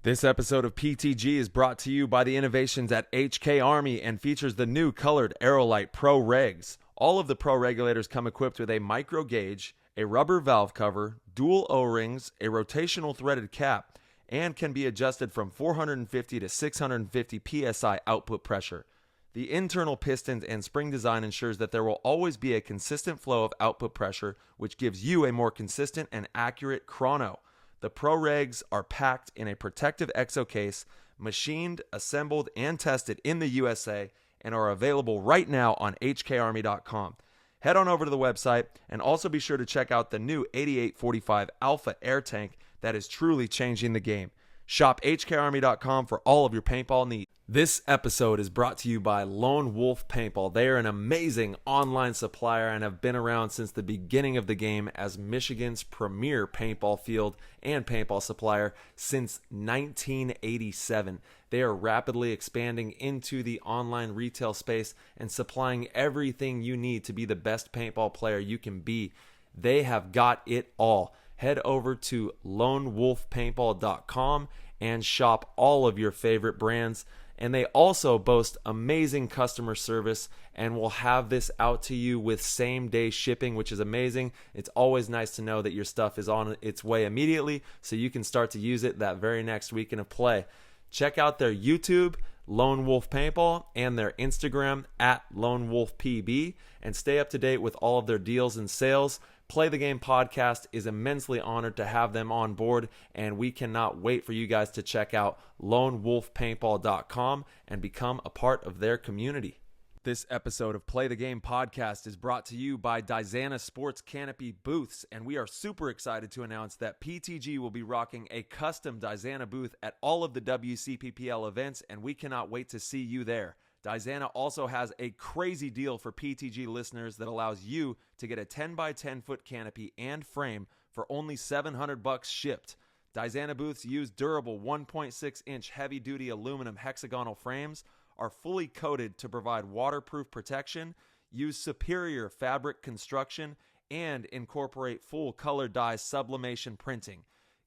This episode of PTG is brought to you by the innovations at HK Army and features the new colored Aerolite Pro Regs. All of the Pro regulators come equipped with a micro gauge, a rubber valve cover, dual O-rings, a rotational threaded cap, and can be adjusted from 450 to 650 psi output pressure. The internal pistons and spring design ensures that there will always be a consistent flow of output pressure, which gives you a more consistent and accurate chrono. The Pro Regs are packed in a protective exo case, machined, assembled, and tested in the USA, and are available right now on hkarmy.com. Head on over to the website and also be sure to check out the new 8845 Alpha Air Tank that is truly changing the game. Shop hkarmy.com for all of your paintball needs. This episode is brought to you by Lone Wolf Paintball. They are an amazing online supplier and have been around since the beginning of the game as Michigan's premier paintball field and paintball supplier since 1987. They are rapidly expanding into the online retail space and supplying everything you need to be the best paintball player you can be. They have got it all. Head over to lonewolfpaintball.com and shop all of your favorite brands. And they also boast amazing customer service and will have this out to you with same-day shipping, which is amazing. It's always nice to know that your stuff is on its way immediately so you can start to use it that very next weekend of play. Check out their YouTube, Lone Wolf Paintball, and their Instagram at Lone Wolf PB, and stay up to date with all of their deals and sales. Play the Game podcast is immensely honored to have them on board, and we cannot wait for you guys to check out lonewolfpaintball.com and become a part of their community. This episode of Play the Game podcast is brought to you by Dizana Sports Canopy Booths, and we are super excited to announce that PTG will be rocking a custom Dizana booth at all of the WCPPL events, and we cannot wait to see you there. Dizana also has a crazy deal for PTG listeners that allows you to get a 10 by 10 foot canopy and frame for only $700 shipped. Dizana booths use durable 1.6 inch heavy duty aluminum hexagonal frames, are fully coated to provide waterproof protection, use superior fabric construction, and incorporate full color dye sublimation printing.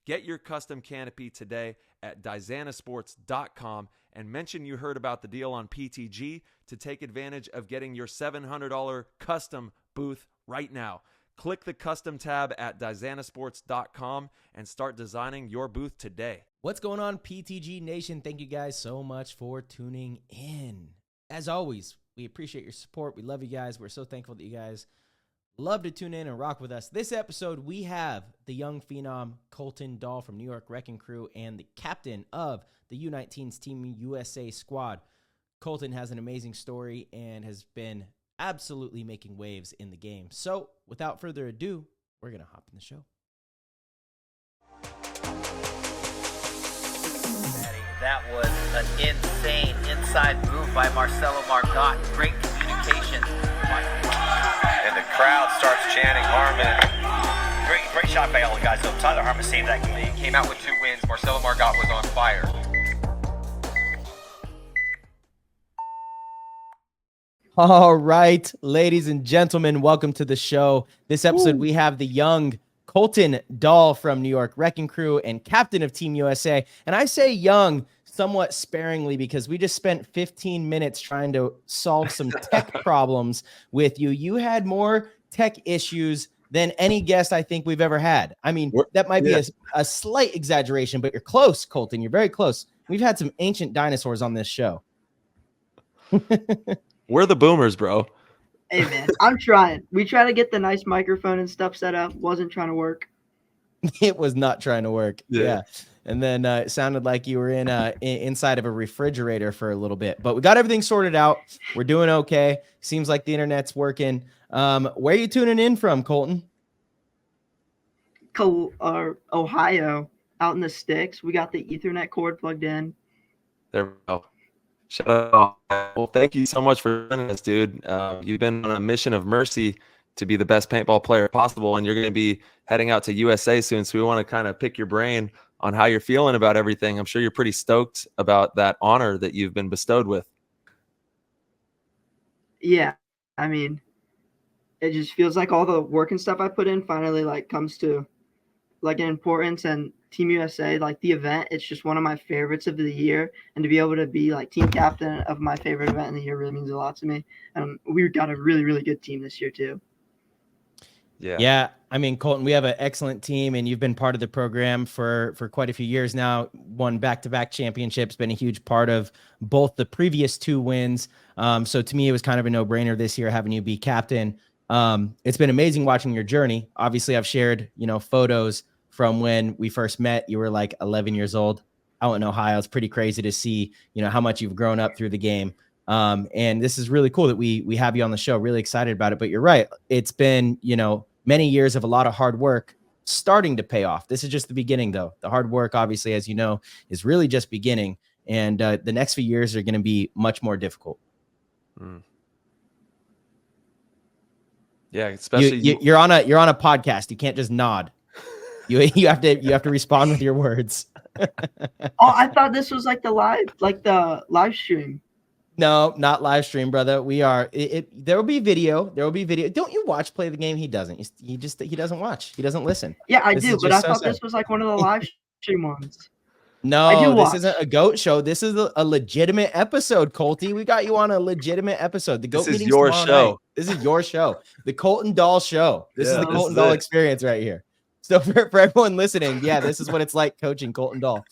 Get your custom canopy today at dizanasports.com and mention you heard about the deal on PTG to take advantage of getting your $700 custom booth right now. Click the custom tab at dizanasports.com and start designing your booth today. What's going on, PTG Nation? Thank you guys so much for tuning in. As always, we appreciate your support. We love you guys. We're so thankful that you guys love to tune in and rock with us. This episode, we have the young phenom Colton Doll from New York Wrecking Crew and the captain of the U19's Team USA squad. Colton has an amazing story and has been absolutely making waves in the game. So, without further ado, we're going to hop in the show. That was an insane inside move by Marcelo Margot. Great communication. And the crowd starts chanting Harmon. Great shot by all the guys. So Tyler Harmon saved that game. He came out with 2 wins. Marcelo Margot was on fire. All right, ladies and gentlemen, welcome to the show. This episode, we have the young Colton Doll from New York Wrecking Crew and captain of Team USA. And I say young somewhat sparingly because we just spent 15 minutes trying to solve some tech problems with you. You had more tech issues than any guest I think we've ever had. I mean, that might be a slight exaggeration, but you're close, Colton. You're very close. We've had some ancient dinosaurs on this show. We're the boomers, bro. Hey, man, I'm trying. We try to get the nice microphone and stuff set up. Wasn't trying to work. It was not trying to work. Yeah. And then it sounded like you were inside of a refrigerator for a little bit. But we got everything sorted out. We're doing okay. Seems like the internet's working. Where are you tuning in from, Colton? Ohio, out in the sticks. We got the Ethernet cord plugged in. There we go. Shout out. Well, thank you so much for joining us, dude. You've been on a mission of mercy to be the best paintball player possible, and you're going to be heading out to USA soon, so we want to kind of pick your brain on how you're feeling about everything. I'm sure you're pretty stoked about that honor that you've been bestowed with. Yeah, I mean, it just feels like all the work and stuff I put in finally comes to like an importance, and Team USA, like the event, it's just one of my favorites of the year. And to be able to be like team captain of my favorite event in the year really means a lot to me. And we got a really, really good team this year too. Yeah. I mean, Colton, we have an excellent team, and you've been part of the program for quite a few years now. Won back-to-back championships, been a huge part of both the previous 2 wins. So to me, it was kind of a no-brainer this year having you be captain. It's been amazing watching your journey. Obviously, I've shared, photos from when we first met. You were like 11 years old out in Ohio. It's pretty crazy to see, how much you've grown up through the game. And this is really cool that we have you on the show. Really excited about it. But you're right. It's been, many years of a lot of hard work starting to pay off. This is just the beginning, though. The hard work, obviously, as you know, is really just beginning. And the next few years are going to be much more difficult. Yeah, especially you're on a podcast. You can't just nod. You have to respond with your words. Oh, I thought this was like the live stream. No, not live stream, brother. We are there will be video. Don't you watch Play the Game? He doesn't. He doesn't watch. He doesn't listen. Yeah, I do, but I thought this was like one of the live stream ones. No, this isn't a goat show. This is a legitimate episode, Colty. We got you on a legitimate episode. The goat This is meeting's your tomorrow show. night. This is your show. The Colton Doll show. This is the this Colton is Doll it. experience right here. So for everyone listening, yeah, this is what it's like coaching Colton Doll.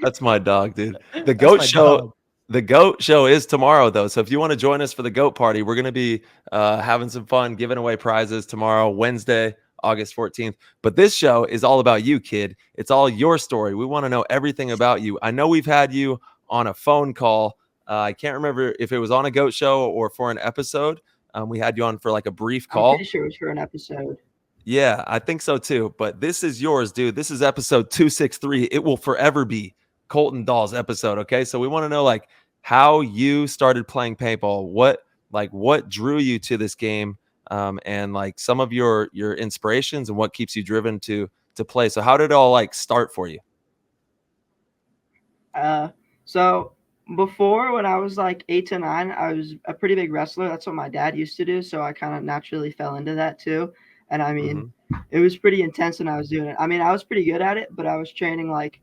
That's my dog, dude. The goat show. Dog. The GOAT show is tomorrow, though. So if you want to join us for the GOAT party, we're going to be having some fun, giving away prizes tomorrow, Wednesday, August 14th. But this show is all about you, kid. It's all your story. We want to know everything about you. I know we've had you on a phone call. I can't remember if it was on a GOAT show or for an episode. We had you on for like a brief call. I'm pretty sure it was for an episode. Yeah, I think so too. But this is yours, dude. This is episode 263. It will forever be Colton Doll's episode. Okay. So we want to know like how you started playing paintball, what drew you to this game, and like some of your inspirations and what keeps you driven to play. So how did it all like start for you? So before, when I was like 8 to 9, I was a pretty big wrestler. That's what my dad used to do. So I kind of naturally fell into that too. And I mean, it was pretty intense when I was doing it. I mean, I was pretty good at it, but I was training like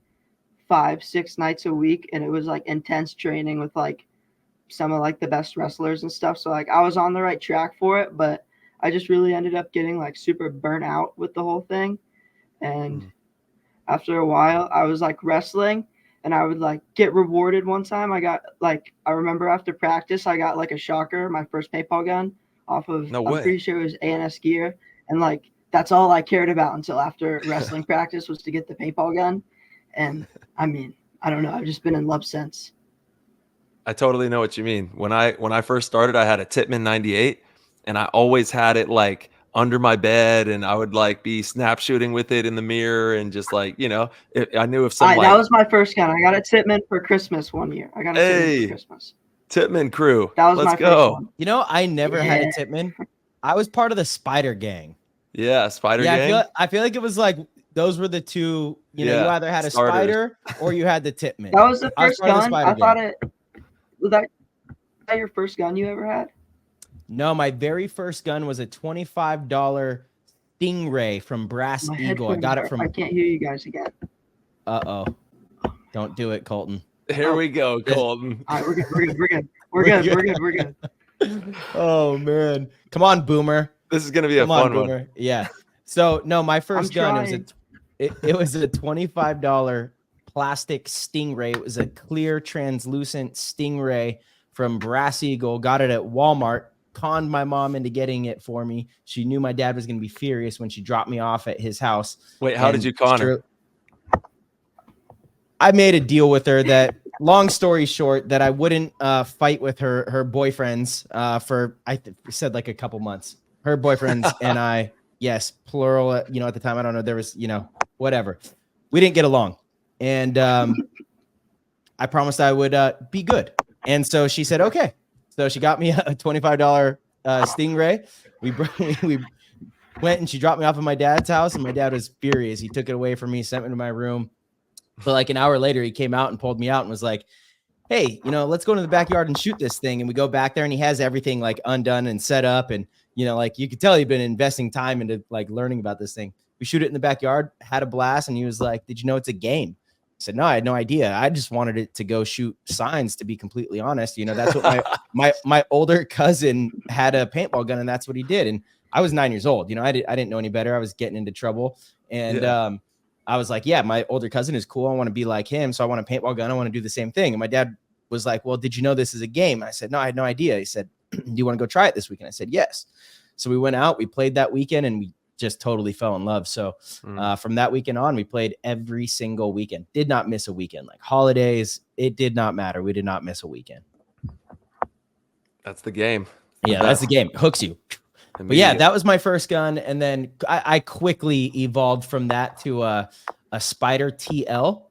5-6 nights a week, and it was like intense training with like some of like the best wrestlers and stuff. So like I was on the right track for it, but I just really ended up getting like super burnt out with the whole thing. And after a while, I was like wrestling, and I would like get rewarded. One time I remember after practice, I got like a shocker, my first paintball gun off of, I'm pretty sure it was A&S gear. And like, that's all I cared about until after wrestling practice was to get the paintball gun. And I mean, I don't know. I've just been in love since. I totally know what you mean. When I first started, I had a Tippmann 98, and I always had it like under my bed, and I would like be snap shooting with it in the mirror, and just like, I knew if someone that was my first gun. I got a Tippmann for Christmas one year. I got a Tippmann for Christmas. Tippmann crew. That was Let's my go. first one. I never had a Tippmann. I was part of the Spider Gang. Yeah, Spider Gang. I feel like it was like those were the two. You either had a Spider or you had the Tippmann. That was the first gun. I thought was that your first gun you ever had? No, my very first gun was a $25 Stingray from Brass Eagle. I got it from. I can't hear you guys again. Uh-oh. Don't do it, Colton. Here we go, Colton. All right, we're good. Oh man, come on, Boomer. This is gonna be a fun one. Yeah. So no, my first gun it was a $25 plastic Stingray. It was a clear, translucent Stingray from Brass Eagle. Got it at Walmart. Conned my mom into getting it for me. She knew my dad was going to be furious when she dropped me off at his house. Wait, how did you con her? I made a deal with her that, long story short, that I wouldn't fight with her boyfriends for, said like a couple months. Her boyfriends and I, yes, plural, at the time, I don't know, there was, whatever. We didn't get along. And I promised I would be good. And so she said, okay. So she got me a $25 Stingray. We went and she dropped me off at my dad's house, and my dad was furious. He took it away from me, sent me to my room. But like an hour later, he came out and pulled me out and was like, hey, let's go into the backyard and shoot this thing. And we go back there, and he has everything like undone and set up. And, you know, like you could tell he'd been investing time into like learning about this thing. We shoot it in the backyard, had a blast, and he was like, "Did you know it's a game?" I said, "No, I had no idea. I just wanted it to go shoot signs, to be completely honest. You know, that's what my older cousin had a paintball gun, and that's what he did." And I was 9 years old. You know, I didn't know any better. I was getting into trouble. And I was like, yeah, my older cousin is cool. I want to be like him. So I want a paintball gun. I want to do the same thing. And my dad was like, well, did you know this is a game? I said, no, I had no idea. He said, do you want to go try it this weekend? I said, yes. So we went out, we played that weekend, and we just totally fell in love. So from that weekend on, we played every single weekend. Did not miss a weekend. Like holidays, it did not matter. We did not miss a weekend. That's the game. Yeah, that's the game. It hooks you. But yeah, that was my first gun. And then I quickly evolved from that to a Spider TL.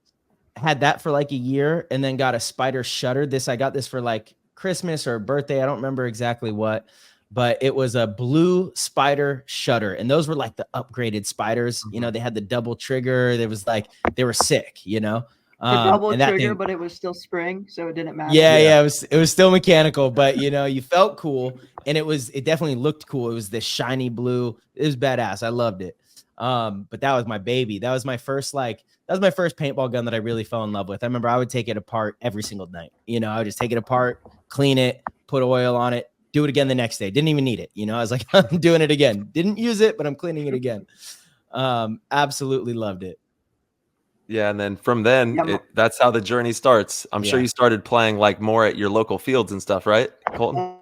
Had that for like a year, and then got a Spider Shutter. I got this for like Christmas or birthday. I don't remember exactly what, but it was a blue Spider Shutter. And those were like the upgraded Spiders. You know, they had the double trigger. There was like, they were sick, you know. The double trigger, but it was still spring, so it didn't matter. Yeah, it was still mechanical, but you know, you felt cool, and it definitely looked cool. It was this shiny blue. It was badass. I loved it. But that was my baby. That was my first paintball gun that I really fell in love with. I remember I would take it apart every single night. You know, I would just take it apart, clean it, put oil on it, do it again the next day. Didn't even need it. You know, I was like, I'm doing it again. Didn't use it, but I'm cleaning it again. Absolutely loved it. Yeah, and then from then, that's how the journey starts. I'm sure you started playing like more at your local fields and stuff, right, Colton?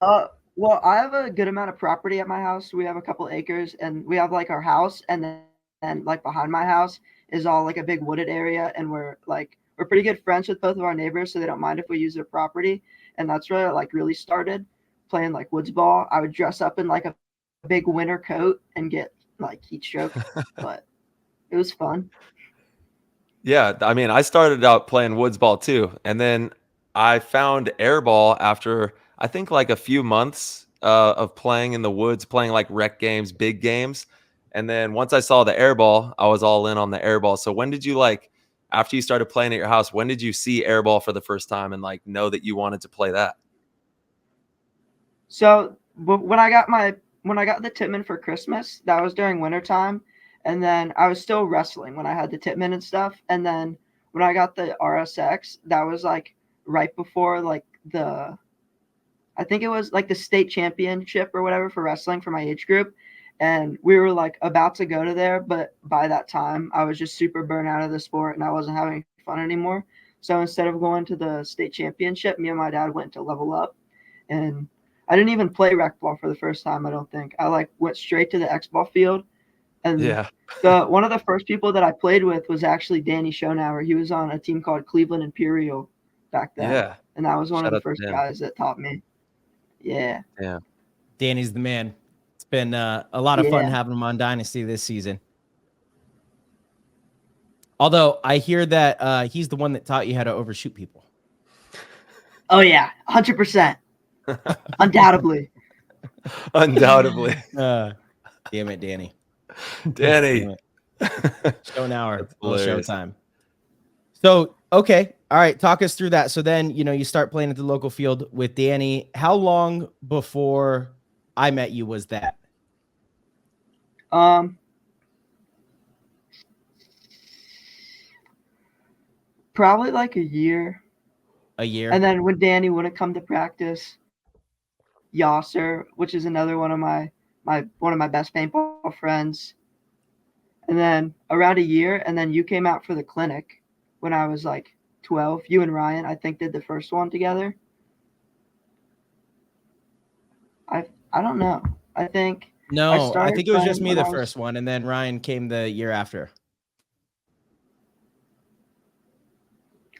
Well, I have a good amount of property at my house. We have a couple acres, and we have like our house, and then like behind my house is all like a big wooded area, and we're pretty good friends with both of our neighbors, so they don't mind if we use their property. And that's where I like really started playing like woods ball. I would dress up in like a big winter coat and get like heat stroke, but it was fun. Yeah, I mean, I started out playing woods ball too, and then I found airball after I think like a few months of playing in the woods, playing like rec games, big games, and then once I saw the airball, I was all in on the airball. So when did you after you started playing at your house, when did you see airball for the first time and like know that you wanted to play that? So when I got the Tippmann for Christmas, that was during wintertime. And then I was still wrestling when I had the Tippmann and stuff. And then when I got the RSX, that was like right before like I think it was like the state championship or whatever for wrestling for my age group. And we were like about to go to there. But by that time, I was just super burnt out of the sport and I wasn't having fun anymore. So instead of going to the state championship, me and my dad went to level up. And I didn't even play rec ball for the first time, I don't think. I like went straight to the X ball field. And one of the first people that I played with was actually Danny Schonauer. He was on a team called Cleveland Imperial back then. Yeah. And that was one of the first guys that taught me. Yeah. Yeah. Danny's the man. It's been a lot of fun having him on Dynasty this season. Although I hear that he's the one that taught you how to overshoot people. Oh, yeah. 100%. Undoubtedly. Undoubtedly. Damn it, Danny. Danny. Show an hour. Showtime. So, okay. All right. Talk us through that. So then, you know, you start playing at the local field with Danny. How long before I met you was that? Probably like a year. A year. And then when Danny wouldn't come to practice, Yasser, which is another one of my best paintball friends. And then around a year, and then you came out for the clinic when I was like 12. You and Ryan, I think, did the first one together. I don't know. I think it was just me the first one, and then Ryan came the year after.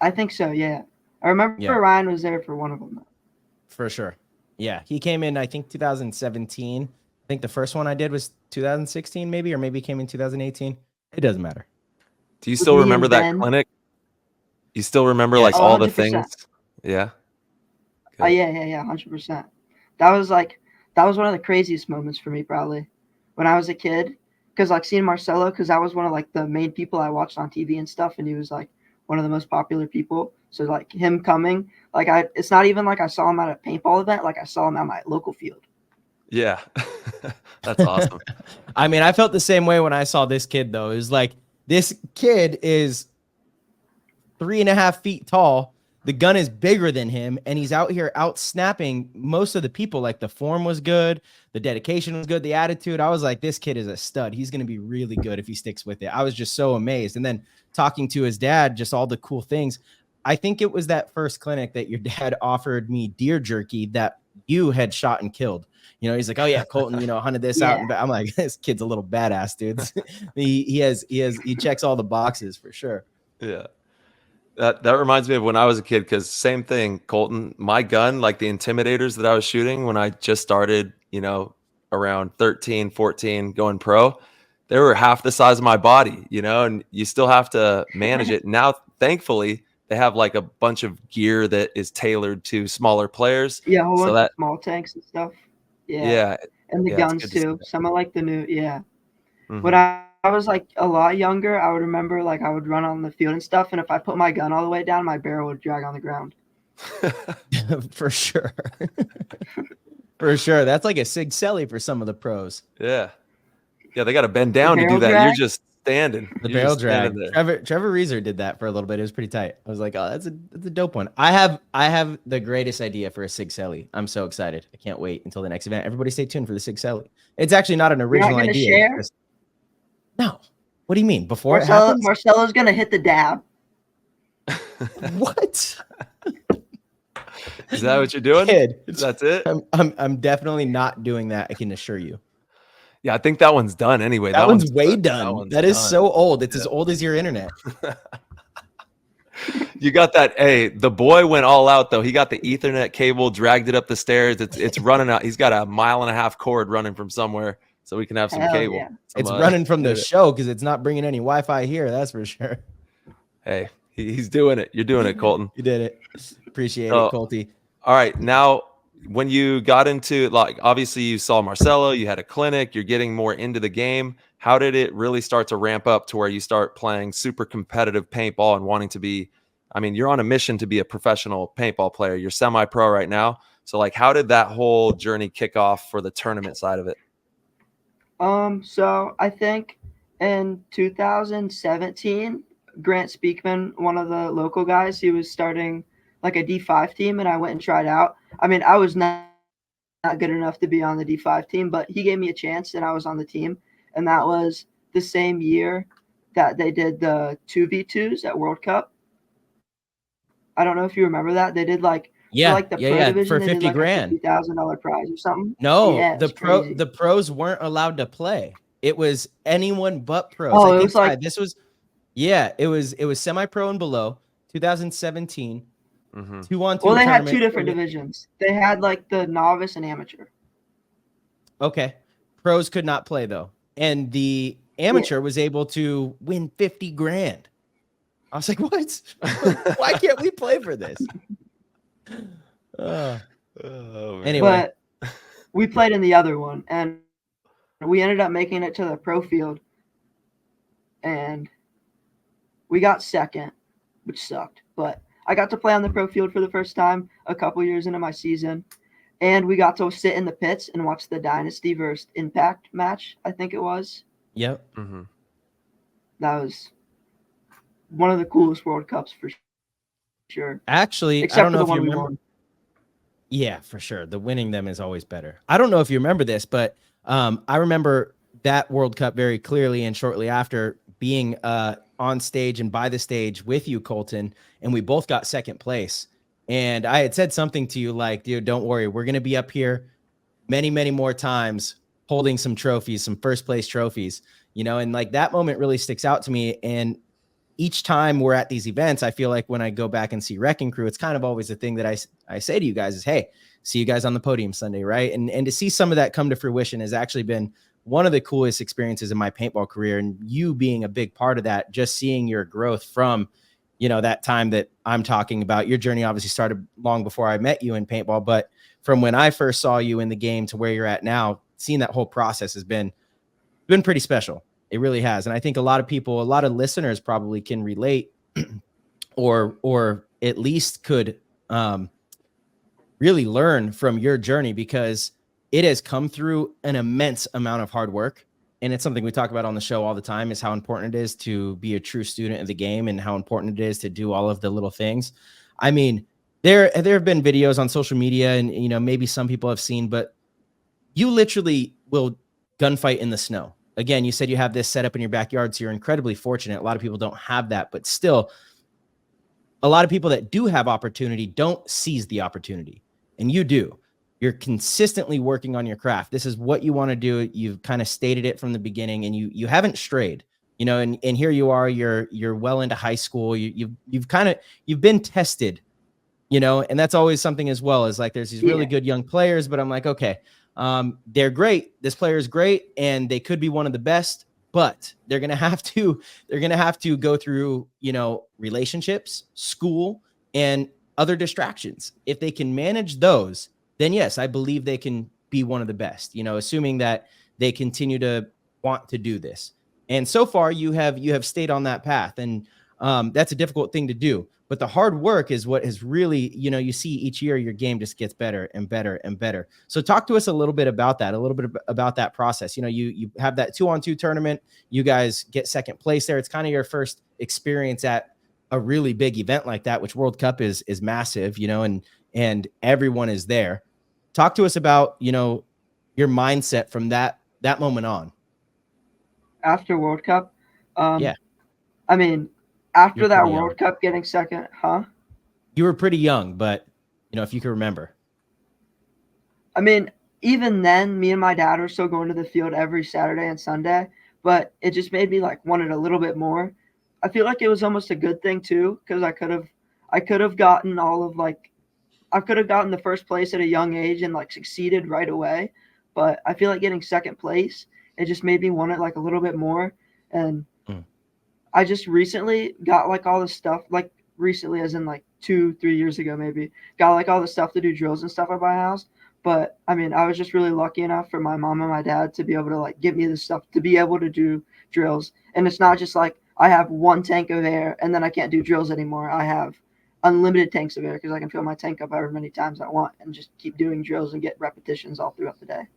I think so, yeah. I remember Ryan was there for one of them. For sure. Yeah, he came in, I think, 2017. I think the first one I did was 2016, maybe, or maybe came in 2018. It doesn't matter. Do you still remember that clinic? You still remember like all 100%. The things? Yeah. Oh, yeah, 100%. That was one of the craziest moments for me, probably, when I was a kid. Because like seeing Marcelo, because that was one of like the main people I watched on TV and stuff, and he was like one of the most popular people. So like him coming, like it's not even like I saw him at a paintball event, like I saw him at my local field. Yeah. That's awesome. I mean, I felt the same way when I saw this kid, though. It was like, this kid is 3.5 feet tall. The gun is bigger than him, and he's out here out snapping most of the people. Like, the form was good, the dedication was good, the attitude. I was like, this kid is a stud. He's going to be really good if he sticks with it. I was just so amazed. And then talking to his dad, just all the cool things. I think it was that first clinic that your dad offered me deer jerky that you had shot and killed. You know, he's like, oh yeah, Colton, you know, hunted this out. And I'm like, this kid's a little badass, dude. he checks all the boxes for sure. Yeah. That reminds me of when I was a kid, because same thing, Colton, my gun, like the intimidators that I was shooting when I just started, you know, around 13, 14, going pro, they were half the size of my body, you know, and you still have to manage it. Now, thankfully, they have like a bunch of gear that is tailored to smaller players. Yeah, a whole so bunch that, of small tanks and stuff. Yeah. yeah, And the yeah, it's guns good to see too. that. Some of like the new, yeah. When Mhm. I was like a lot younger, I would remember like I would run on the field and stuff, and if I put my gun all the way down, my barrel would drag on the ground. For sure. For sure. That's like a Sig Selly for some of the pros. Yeah. Yeah, they got to bend down to do barrel that. drag? You're just standing. The You're barrel just standing drag. there. Trevor Reeser did that for a little bit. It was pretty tight. I was like, oh, that's a dope one. I have the greatest idea for a Sig Selly. I'm so excited. I can't wait until the next event. Everybody stay tuned for the Sig Selly. It's actually not an You're not original gonna idea. share? No. What do you mean? Before it happens? Marcelo's gonna hit the dab. What? Is that what you're doing? Kid. That's it? I'm definitely not doing that. I can assure you. Yeah, I think that one's done anyway. That one's way That done. one's That is done. so old. It's as old as your internet. You got that. Hey, the boy went all out though. He got the Ethernet cable, dragged it up the stairs. It's running out. He's got a 1.5 mile cord running from somewhere, so we can have some Hell cable. yeah. It's running from the show because it's not bringing any Wi-Fi here. That's for sure. Hey, he's doing it. You're doing it, Colton. You did it. Appreciate So- it, Colty. All right, now when you got into, like, obviously you saw Marcelo, you had a clinic, you're getting more into the game. How did it really start to ramp up to where you start playing super competitive paintball and wanting to be, I mean, you're on a mission to be a professional paintball player. You're semi-pro right now. So like, how did that whole journey kick off for the tournament side of it? So I think in 2017, Grant Speakman, one of the local guys, he was starting like a D5 team, and I went and tried out. I mean, I was not good enough to be on the D5 team, but he gave me a chance, and I was on the team. And that was the same year that they did the 2v2s at World Cup. I don't know if you remember that. They did like Yeah, like the pro yeah, division, for they did 50 like grand. a $50,000 prize or something. No, Yeah, the it's crazy. the pros weren't allowed to play. It was anyone but pros. Oh, I it think was like- this was, yeah, it was semi-pro and below. 2017, Mm-hmm. 2-on-2. Well, they had tournament. two different divisions. They had like the novice and amateur. Okay, pros could not play though, and the amateur was able to win 50 grand. I was like, what? Why can't we play for this? Oh, man. Anyway. But we played in the other one, and we ended up making it to the pro field, and we got second, which sucked. But I got to play on the pro field for the first time a couple years into my season, and we got to sit in the pits and watch the Dynasty versus Impact match, I think it was. Yep. Mm-hmm. That was one of the coolest World Cups for sure. Actually, I Except don't for know the if you one we remember. won. Yeah, for sure. The winning them is always better. I don't know if you remember this, but I remember that World Cup very clearly, and shortly after being on stage and by the stage with you, Colton, and we both got second place. And I had said something to you like, dude, don't worry. We're going to be up here many, many more times holding some trophies, some first place trophies, you know, and like that moment really sticks out to me. And each time we're at these events, I feel like when I go back and see Wrecking Crew, it's kind of always the thing that I say to you guys is, hey, see you guys on the podium Sunday, right? And to see some of that come to fruition has actually been one of the coolest experiences in my paintball career. And you being a big part of that, just seeing your growth from, you know, that time that I'm talking about. Your journey obviously started long before I met you in paintball, but from when I first saw you in the game to where you're at now, seeing that whole process has been pretty special. It really has. And I think a lot of people, a lot of listeners probably can relate or at least could really learn from your journey, because it has come through an immense amount of hard work. And it's something we talk about on the show all the time, is how important it is to be a true student of the game and how important it is to do all of the little things. I mean, there have been videos on social media, and, you know, maybe some people have seen, but you literally will gunfight in the snow. Again, you said you have this set up in your backyard, so you're incredibly fortunate. A lot of people don't have that, but still, a lot of people that do have opportunity don't seize the opportunity, and you do. You're consistently working on your craft. This is what you want to do. You've kind of stated it from the beginning, and you haven't strayed, you know, and here you are, you're well into high school. You've been tested, you know, and that's always something as well, is like, there's these really good young players, but I'm like, okay, they're great. This player is great, and they could be one of the best, but they're going to have to go through, you know, relationships, school, and other distractions. If they can manage those, then yes, I believe they can be one of the best, you know, assuming that they continue to want to do this. And so far you have stayed on that path, and that's a difficult thing to do, but the hard work is what has really, you know, you see each year your game just gets better and better and better. So talk to us a little bit about that process. You know, you have that 2-on-2 tournament, you guys get second place there. It's kind of your first experience at a really big event like that, which World Cup is massive, you know, and everyone is there. Talk to us about, you know, your mindset from that moment on. After World Cup, yeah. I mean, after You're that pretty World Cup, getting second, You were pretty young, but, you know, if you can remember. I mean, even then, me and my dad were still going to the field every Saturday and Sunday, but it just made me like want it a little bit more. I feel like it was almost a good thing too, because I could have gotten I could have gotten the first place at a young age and like succeeded right away. But I feel like getting second place, it just made me want it like a little bit more. And I just recently got like all this stuff, like recently as in like 2-3 years ago, maybe got like all the stuff to do drills and stuff at my house. But I mean, I was just really lucky enough for my mom and my dad to be able to like give me the stuff to be able to do drills. And it's not just like I have one tank of air and then I can't do drills anymore. I have unlimited tanks of air because I can fill my tank up however many times I want and just keep doing drills and get repetitions all throughout the day.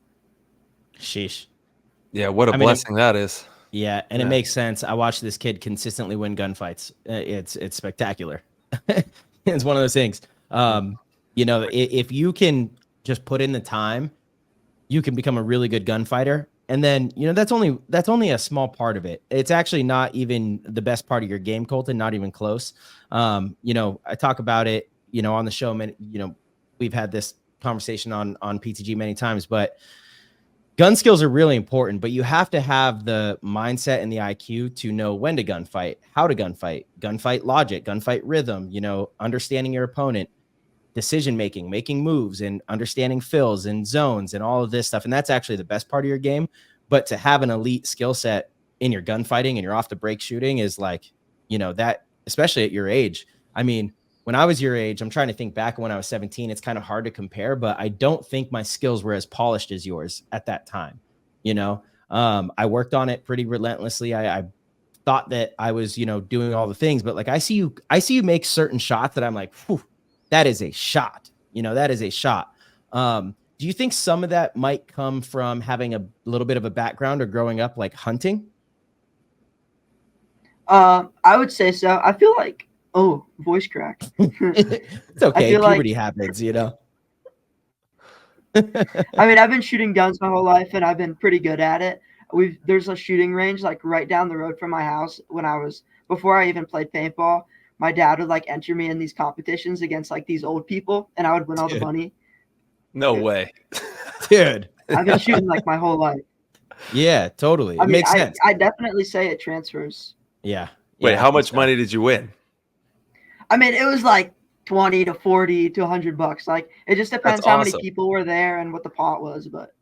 Sheesh. Yeah, what a blessing that is. Yeah, and it makes sense. I watched this kid consistently win gunfights. It's spectacular. It's one of those things. You know, if you can just put in the time, you can become a really good gunfighter. And then, you know, that's only a small part of it. It's actually not even the best part of your game, Colton, not even close. You know, I talk about it, you know, on the show, you know, we've had this conversation on PTG many times, but gun skills are really important, but you have to have the mindset and the IQ to know when to gunfight, how to gunfight logic, gunfight rhythm, you know, understanding your opponent, decision-making, making moves, and understanding fills and zones and all of this stuff. And that's actually the best part of your game. But to have an elite skill set in your gunfighting and you're off the break shooting is like, you know, that, especially at your age. I mean, when I was your age, I'm trying to think back when I was 17, it's kind of hard to compare, but I don't think my skills were as polished as yours at that time. You know, I worked on it pretty relentlessly. I thought that I was, you know, doing all the things, but like, I see you make certain shots that I'm like, whew, that is a shot, you know, that is a shot. Do you think some of that might come from having a little bit of a background or growing up like hunting? I would say so. I feel like, voice crack. It's okay. Puberty happens, you know. I mean, I've been shooting guns my whole life and I've been pretty good at it. There's a shooting range like right down the road from my house. Before I even played paintball, my dad would like enter me in these competitions against like these old people and I would win all the money. No way. Dude. I've been shooting like my whole life. Yeah, totally. It makes sense. I definitely say it transfers. Yeah. Wait, how much money did you win? I mean, it was like 20 to 40 to $100. Like it just depends how many people were there and what the pot was, but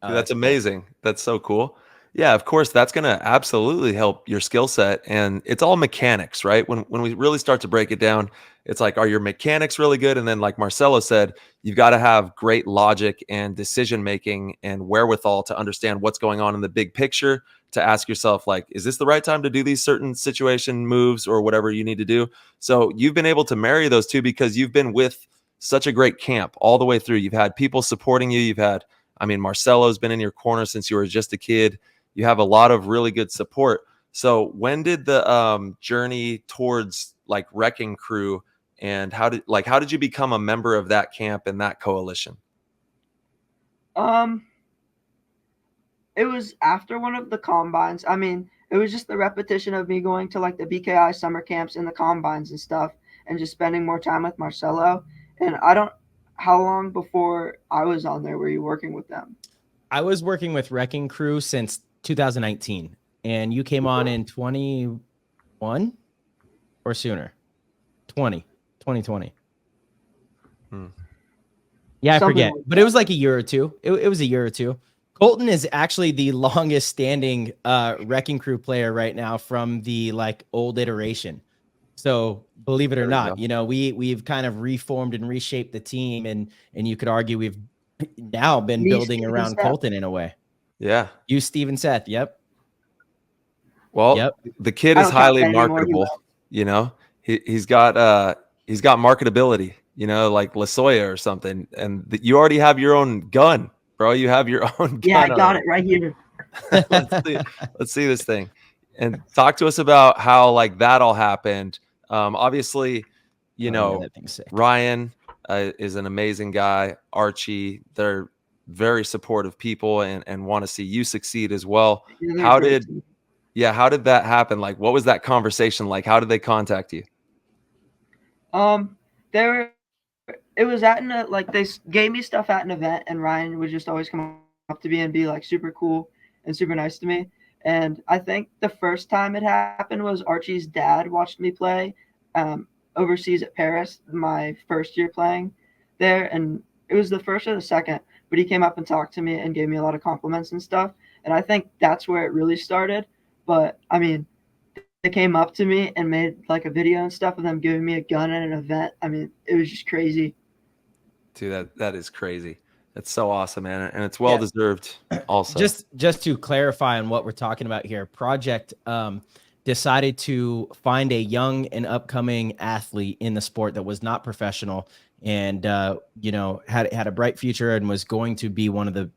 that's amazing. That's so cool. Yeah, of course, that's going to absolutely help your skill set. And it's all mechanics, right? When we really start to break it down, it's like, are your mechanics really good? And then like Marcelo said, you've got to have great logic and decision-making and wherewithal to understand what's going on in the big picture, to ask yourself, like, is this the right time to do these certain situation moves or whatever you need to do? So you've been able to marry those two because you've been with such a great camp all the way through. You've had people supporting you. You've had I mean, Marcelo's been in your corner since you were just a kid. You have a lot of really good support. So when did the journey towards like Wrecking Crew, and how did you become a member of that camp and that coalition? It was after one of the combines. I mean, it was just the repetition of me going to like the BKI summer camps and the combines and stuff, and just spending more time with Marcelo. And how long before I was on there were you working with them? I was working with Wrecking Crew since 2019, and you came on in 21 or sooner. 2020. Yeah, I forget, but it was like a year or two. It was a year or two. Colton is actually the longest standing Wrecking Crew player right now from the like old iteration. So believe it or not, you know, we've kind of reformed and reshaped the team, and you could argue we've now been building around Colton in a way. Yeah. You, Steve, and Seth. Yep. Well, the kid is highly marketable. You know, he's got marketability, you know, like LaSoya or something. And you already have your own gun, bro. You have your own gun. Yeah, I got it right here. Let's see this thing. And talk to us about how like that all happened. Obviously, you know, Ryan is an amazing guy. Archie, they're very supportive people and want to see you succeed as well. Yeah, how did that happen? Like, what was that conversation like? How did they contact you? It was at like they gave me stuff at an event, and Ryan would just always come up to me and be like super cool and super nice to me. And I think the first time it happened was Archie's dad watched me play overseas at Paris, my first year playing there. And it was the first or the second, but he came up and talked to me and gave me a lot of compliments and stuff. And I think that's where it really started. But I mean, they came up to me and made like a video and stuff of them giving me a gun at an event. I mean, it was just crazy. Dude, that is crazy. That's so awesome, man. And it's well deserved also. Just to clarify on what we're talking about here, Project decided to find a young and upcoming athlete in the sport that was not professional and you know, had a bright future and was going to be one of the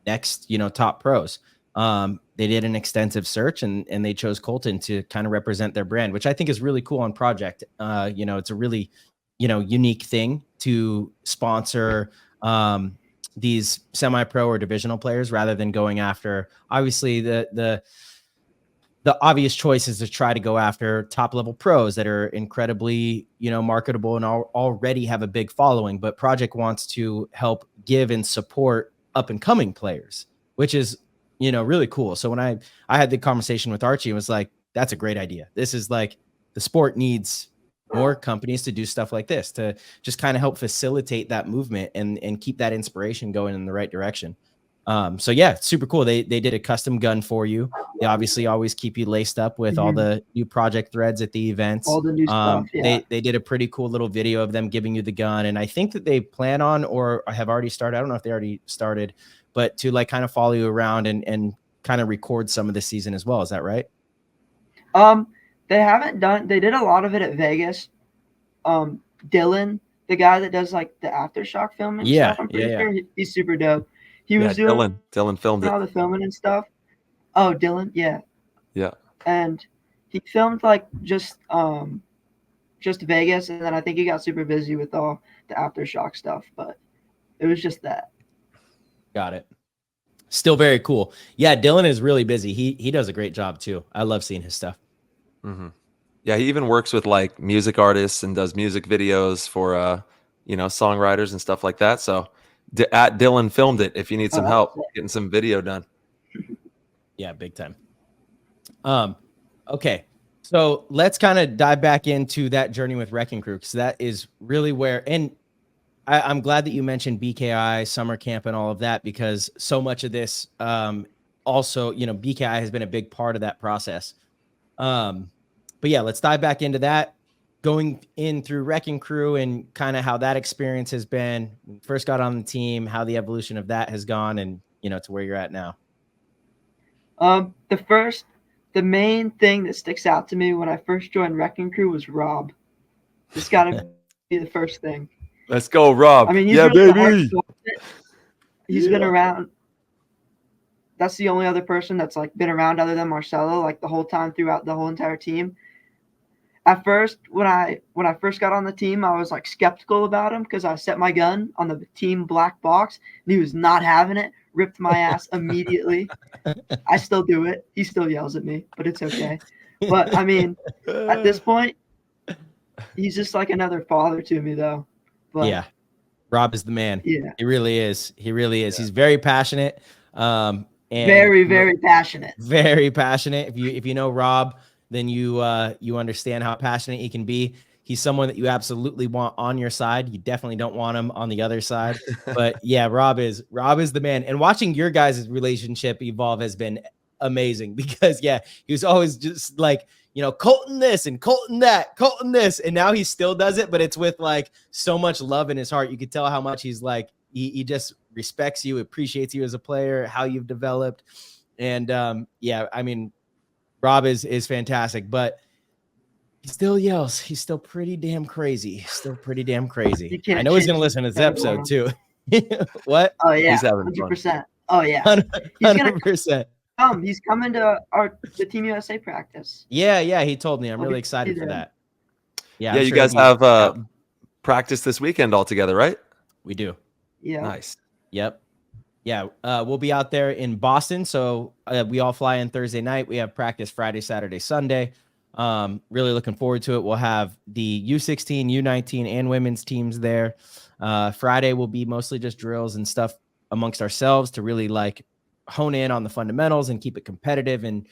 next, you know, top pros. They did an extensive search and they chose Colton to kind of represent their brand, which I think is really cool on Project. You know, it's a really, you know, unique thing to sponsor these semi-pro or divisional players rather than going after, obviously the obvious choice is to try to go after top level pros that are incredibly, you know, marketable and already have a big following. But Project wants to help give and support up and coming players, which is, you know, really cool. So when I had the conversation with Archie, it was like, that's a great idea. This is like, the sport needs more companies to do stuff like this, to just kind of help facilitate that movement and keep that inspiration going in the right direction. So yeah, it's super cool. They did a custom gun for you. They obviously always keep you laced up with all the new Project threads at the events. All the new stuff. Yeah. They did a pretty cool little video of them giving you the gun. And I think that they plan on, or have already started, I don't know if they already started, but to like kind of follow you around and kind of record some of the season as well. Is that right? They did a lot of it at Vegas. Dylan, the guy that does like the aftershock filming stuff, I'm pretty sure he's super dope. He was doing Dylan filmed all the filming and stuff. Oh, Dylan, yeah. And he filmed like just Vegas, and then I think he got super busy with all the aftershock stuff, but it was just that. Got it. Still very cool. Yeah, Dylan is really busy. He does a great job too. I love seeing his stuff. Mm-hmm. Yeah, he even works with like music artists and does music videos for you know, songwriters and stuff like that. So at Dylan filmed it if you need some help getting some video done. Yeah, big time. Okay, so let's kind of dive back into that journey with Wrecking Crew, because that is really where, and I'm glad that you mentioned BKI, summer camp, and all of that, because so much of this also, you know, BKI has been a big part of that process. But yeah, let's dive back into that, going in through Wrecking Crew and kind of how that experience has been. First got on the team, how the evolution of that has gone, and, you know, to where you're at now. The main thing that sticks out to me when I first joined Wrecking Crew was Rob. It's got to be the first thing. Let's go, Rob. I mean, yeah, baby. He's been around. That's the only other person that's like been around other than Marcelo, like the whole time throughout the whole entire team. At first, when I first got on the team, I was like skeptical about him because I set my gun on the team black box and he was not having it. Ripped my ass immediately. I still do it. He still yells at me, but it's okay. But I mean, at this point, he's just like another father to me, though. But, yeah, Rob is the man. Yeah, he really is. He really is. Yeah. He's very passionate. And very, very passionate. Very passionate. If you know Rob, then you understand how passionate he can be. He's someone that you absolutely want on your side. You definitely don't want him on the other side. But yeah, Rob is the man. And watching your guys' relationship evolve has been amazing because he was always just like, Colton this and Colton that, Colton this. And now he still does it, but it's with like so much love in his heart. You could tell how much he's like, he just respects you, appreciates you as a player, how you've developed. And I mean, Rob is fantastic, but he still yells. He's still pretty damn crazy. I know he's going to listen to this episode too. What? Oh yeah, he's having 100%. fun. Oh yeah, 100%. He's coming to the Team USA practice. Yeah. He told me. I'm really excited for that. Yeah. You guys have practice this weekend all together, right? We do. Yeah. Nice. Yep. Yeah. We'll be out there in Boston. So we all fly in Thursday night. We have practice Friday, Saturday, Sunday. Really looking forward to it. We'll have the U16, U19, and women's teams there. Friday will be mostly just drills and stuff amongst ourselves to really like hone in on the fundamentals and keep it competitive. And,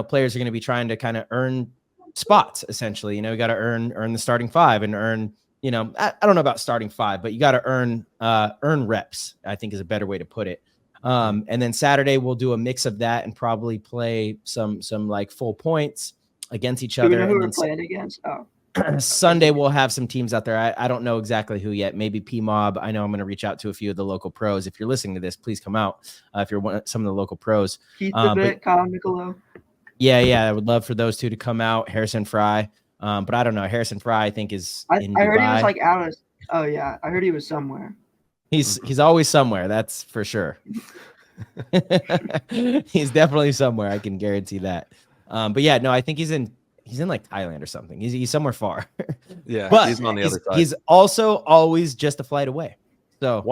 players are going to be trying to kind of earn spots essentially. We got to earn the starting five and earn, I don't know about starting five, but you got to earn reps, I think is a better way to put it. And then Saturday we'll do a mix of that and probably play some like full points against each other. Do we know who we're playing against? Oh. Sunday we'll have some teams out there. I don't know exactly who yet. Maybe P-Mob. I know I'm going to reach out to a few of the local pros. If you're listening to this, please come out. If you're some of the local pros. Keith Bit, Colin Nicolo. Yeah. I would love for those two to come out. Harrison Fry. But I don't know. Harrison Fry, I think, is in Dubai. I heard he was like Alice. Oh yeah, I heard he was somewhere. He's always somewhere. That's for sure. He's definitely somewhere. I can guarantee that. But yeah, no, I think he's in like Thailand or something. He's somewhere far. Yeah, but he's on the other side. He's also always just a flight away. So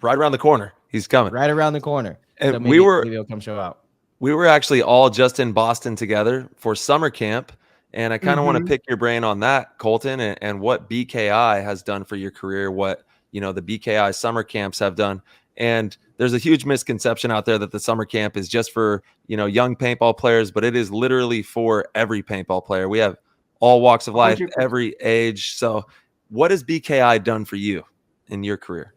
right around the corner. He's coming. Right around the corner. And so maybe he'll come show out. We were actually all just in Boston together for summer camp. And I kind of want to pick your brain on that, Colton, and what BKI has done for your career, what, the BKI summer camps have done. And there's a huge misconception out there that the summer camp is just for, young paintball players, but it is literally for every paintball player. We have all walks of life, 100%. every age. So what has BKI done for you in your career?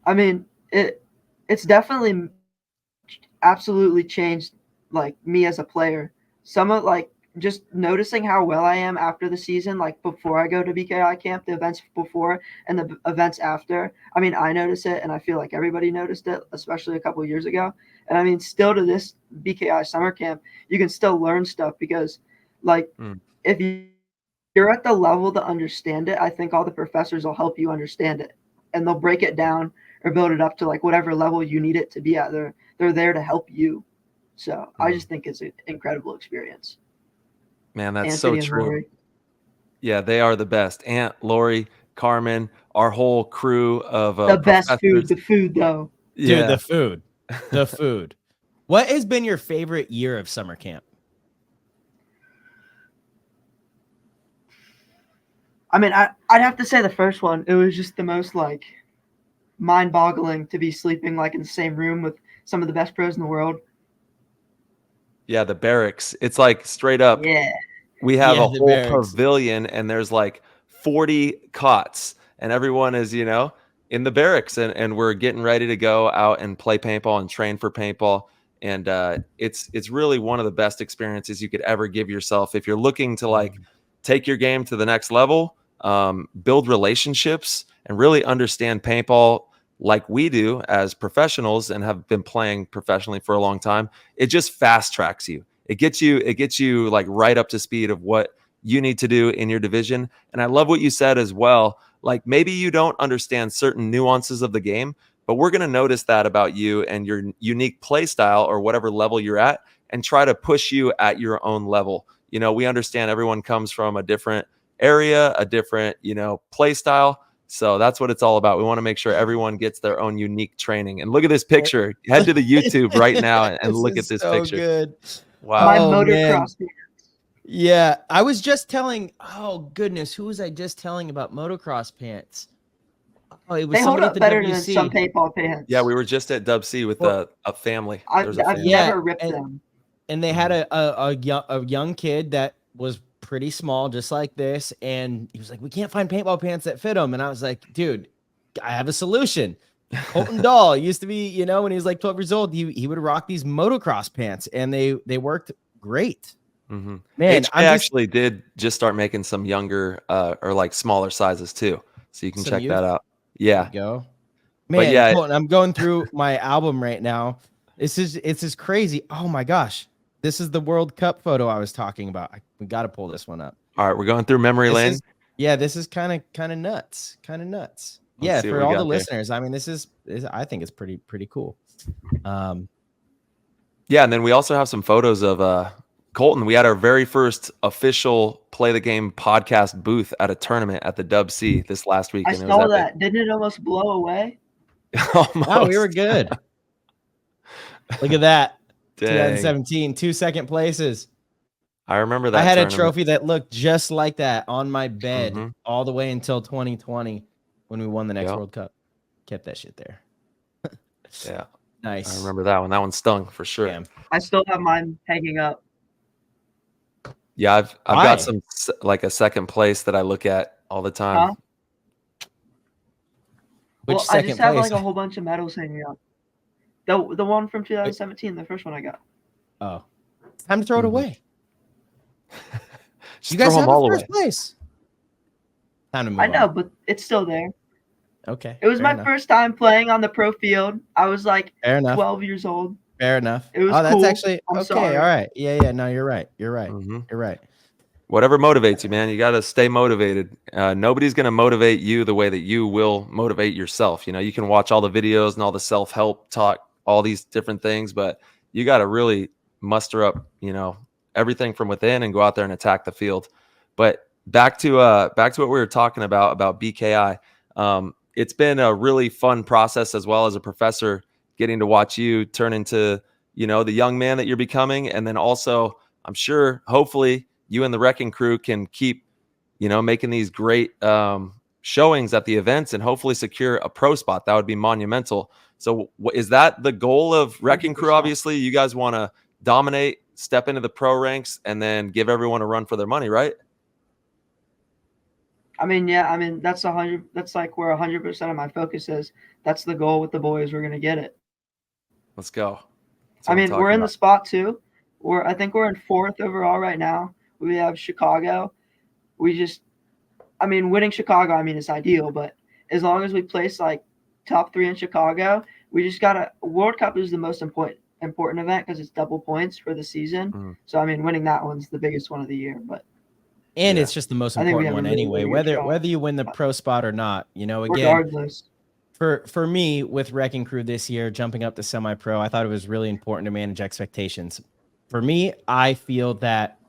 I mean, it's definitely absolutely changed like me as a player. Some of like just noticing how well I am after the season, like before I go to BKI camp, the events before and the events after. I mean, I notice it and I feel like everybody noticed it, especially a couple of years ago. And I mean, still to this BKI summer camp, you can still learn stuff because like if you're at the level to understand it, I think all the professors will help you understand it and they'll break it down or build it up to like whatever level you need it to be at. They're there to help you. So I just think it's an incredible experience. Man, that's Anthony so true. Lori. Yeah, they are the best. Aunt, Lori, Carmen, our whole crew of the best food, the food though. Dude, the food. What has been your favorite year of summer camp? I mean, I'd have to say the first one. It was just the most like mind-boggling to be sleeping like in the same room with some of the best pros in the world. Yeah, the barracks. It's like straight up. Yeah. We have a whole barracks. pavilion and there's like 40 cots and everyone is, in the barracks and we're getting ready to go out and play paintball and train for paintball. And it's really one of the best experiences you could ever give yourself. If you're looking to like take your game to the next level, build relationships and really understand paintball like we do as professionals and have been playing professionally for a long time, it just fast tracks you. It gets you like right up to speed of what you need to do in your division. And I love what you said as well. Like maybe you don't understand certain nuances of the game, but we're going to notice that about you and your unique play style or whatever level you're at, and try to push you at your own level. We understand everyone comes from a different area, a different, play style. So that's what it's all about. We want to make sure everyone gets their own unique training. And look at this picture. Head to the YouTube right now and look at this so picture. Good. Wow. My Oh, motocross pants. Yeah, I was just telling. Oh goodness, who was I just telling about motocross pants? Oh, it was They hold somebody at up the better WC. than some paintball pants. Yeah, we were just at Dub C with a family. I've family. never ripped them. And they had a young kid that was pretty small, just like this, and he was like, "We can't find paintball pants that fit him." And I was like, "Dude, I have a solution." Colton Doll used to be, when he was like 12 years old, he would rock these motocross pants, and they worked great. Mm-hmm. Man, I actually did just start making some younger or like smaller sizes too, so you can check that out. Yeah, go, man. But yeah, Colton, I'm going through my album right now. It's just crazy. Oh my gosh, this is the World Cup photo I was talking about. We got to pull this one up. All right, we're going through memory lane. This is kind of nuts. Yeah, for all the listeners. I mean, this is I think it's pretty cool. Yeah, and then we also have some photos of Colton. We had our very first official Play the Game podcast booth at a tournament at the Dub C this last week. I saw that. Didn't it almost blow away? Almost. Wow, we were good. Look at that. Dang. 2017, 2 second places. I remember that. I had tournament. a trophy that looked just like that on my bed all the way until 2020 when we won the next World Cup. Kept that shit there. Yeah. Nice. I remember that one. That one stung for sure. Damn. I still have mine hanging up. Yeah, I've got some like a second place that I look at all the time. Huh? Which I just have like a whole bunch of medals hanging up. The one from 2017, the first one I got. Oh, time to throw it away. Just you guys throw have them all first away. place. Time to move I know, on. but it's still there. Okay. It was my first time playing on the pro field. I was like Fair enough. 12 years old. Fair enough. It was that's cool. actually I'm okay. sorry. All right. Yeah. No, you're right. You're right. You're right. Whatever motivates you, man. You got to stay motivated. Nobody's going to motivate you the way that you will motivate yourself. You can watch all the videos and all the self-help talk, all these different things, but you got to really muster up, everything from within and go out there and attack the field. But back to what we were talking about BKI. It's been a really fun process as well as a professor getting to watch you turn into, the young man that you're becoming. And then also, I'm sure, hopefully, you and the Wrecking Crew can keep, making these great showings at the events and hopefully secure a pro spot. That would be monumental. So is that the goal of Wrecking Crew? Obviously, you guys want to dominate, step into the pro ranks, and then give everyone a run for their money, right? I mean, yeah. I mean, that's like where 100% of my focus is. That's the goal with the boys. We're gonna get it. Let's go. I mean, we're in the spot too. I think we're in 4th overall right now. We have Chicago. Winning Chicago, is ideal, but as long as we place like top 3 in Chicago, we just gotta. World Cup is the most important event because it's double points for the season. So winning that one's the biggest one of the year. But it's just the most important one anyway. Whether you win the pro spot or not, again. Regardless. For me, with Wrecking Crew this year, jumping up to semi-pro, I thought it was really important to manage expectations. For me, I feel that,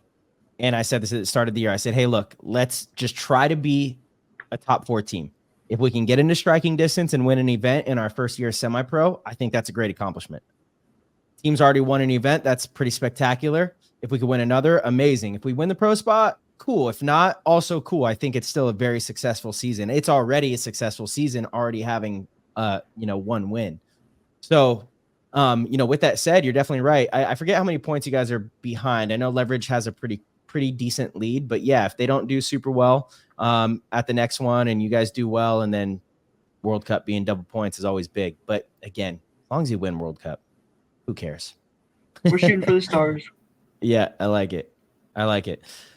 and I said this at the start of the year, I said, hey, look, let's just try to be a top 4 team. If we can get into striking distance and win an event in our first year semi-pro, I think that's a great accomplishment. Team's already won an event. That's pretty spectacular. If we could win another, amazing. If we win the pro spot, cool. If not, also cool. I think it's still a very successful season. It's already a successful season, already having, 1 win. So, with that said, you're definitely right. I forget how many points you guys are behind. I know Leverage has a pretty decent lead, but yeah, if they don't do super well at the next one and you guys do well, and then World Cup being double points is always big. But again, as long as you win World Cup, who cares? We're shooting for the stars. Yeah, I like it.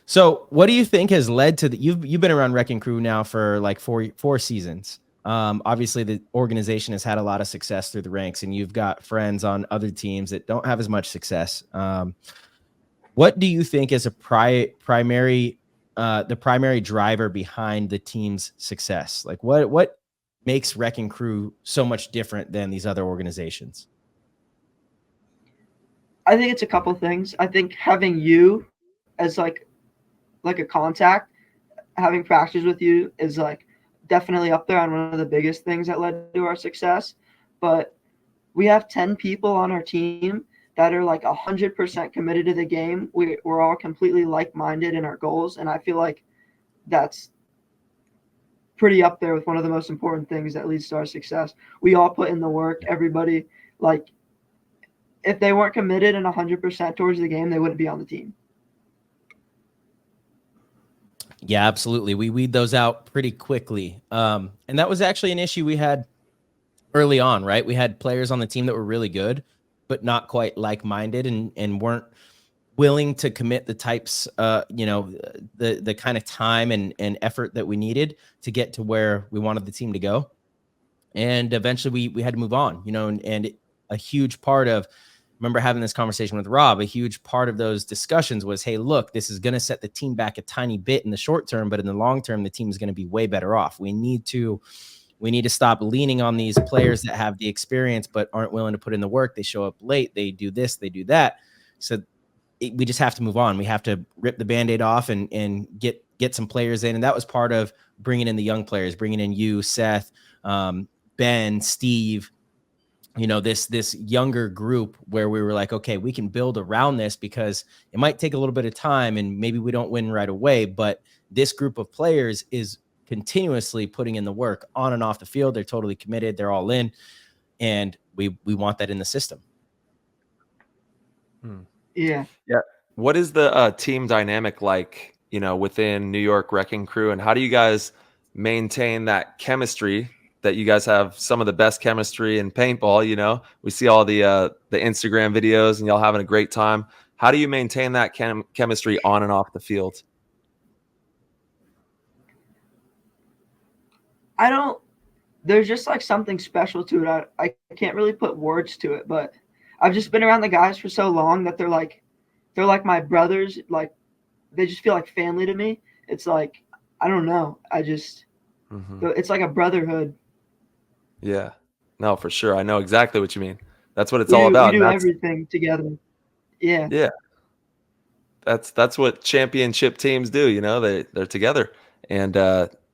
So what do you think has led to you've been around Wrecking Crew now for like four seasons. Obviously the organization has had a lot of success through the ranks, and you've got friends on other teams that don't have as much success. What do you think is the primary driver behind the team's success? Like what makes Wrecking Crew so much different than these other organizations? I think it's a couple things. I think having you as like a contact, having practice with you is like definitely up there on one of the biggest things that led to our success. But we have 10 people on our team that are like 100% committed to the game. We're all completely like-minded in our goals, and I feel like that's pretty up there with one of the most important things that leads to our success. We all put in the work. Everybody, like, if they weren't committed and 100% towards the game, they wouldn't be on the team. Yeah, absolutely. We weed those out pretty quickly. And that was actually an issue we had early on, right? We had players on the team that were really good, but not quite like-minded and weren't willing to commit the types, the kind of time and effort that we needed to get to where we wanted the team to go. And eventually we had to move on, and a huge part of, remember having this conversation with Rob, a huge part of those discussions was, hey, look, this is going to set the team back a tiny bit in the short term, but in the long term, the team is going to be way better off. We need to stop leaning on these players that have the experience, but aren't willing to put in the work. They show up late. They do this, they do that. So we just have to move on. We have to rip the Band-Aid off and get some players in. And that was part of bringing in the young players, bringing in you, Seth, Ben, Steve, this younger group where we were like, okay, we can build around this because it might take a little bit of time and maybe we don't win right away, but this group of players is continuously putting in the work on and off the field. They're totally committed. They're all in. And we want that in the system. Yeah. Yeah. What is the team dynamic like, within New York Wrecking Crew, and how do you guys maintain that chemistry that you guys have some of the best chemistry in paintball? We see all the Instagram videos and y'all having a great time. How do you maintain that chemistry on and off the field? There's just like something special to it. I can't really put words to it, but I've just been around the guys for so long that they're like my brothers. Like, they just feel like family to me. It's like, I don't know. It's like a brotherhood. Yeah, no, for sure. I know exactly what you mean. That's what it's all about. We do everything together. Yeah. Yeah. That's what championship teams do. They're together and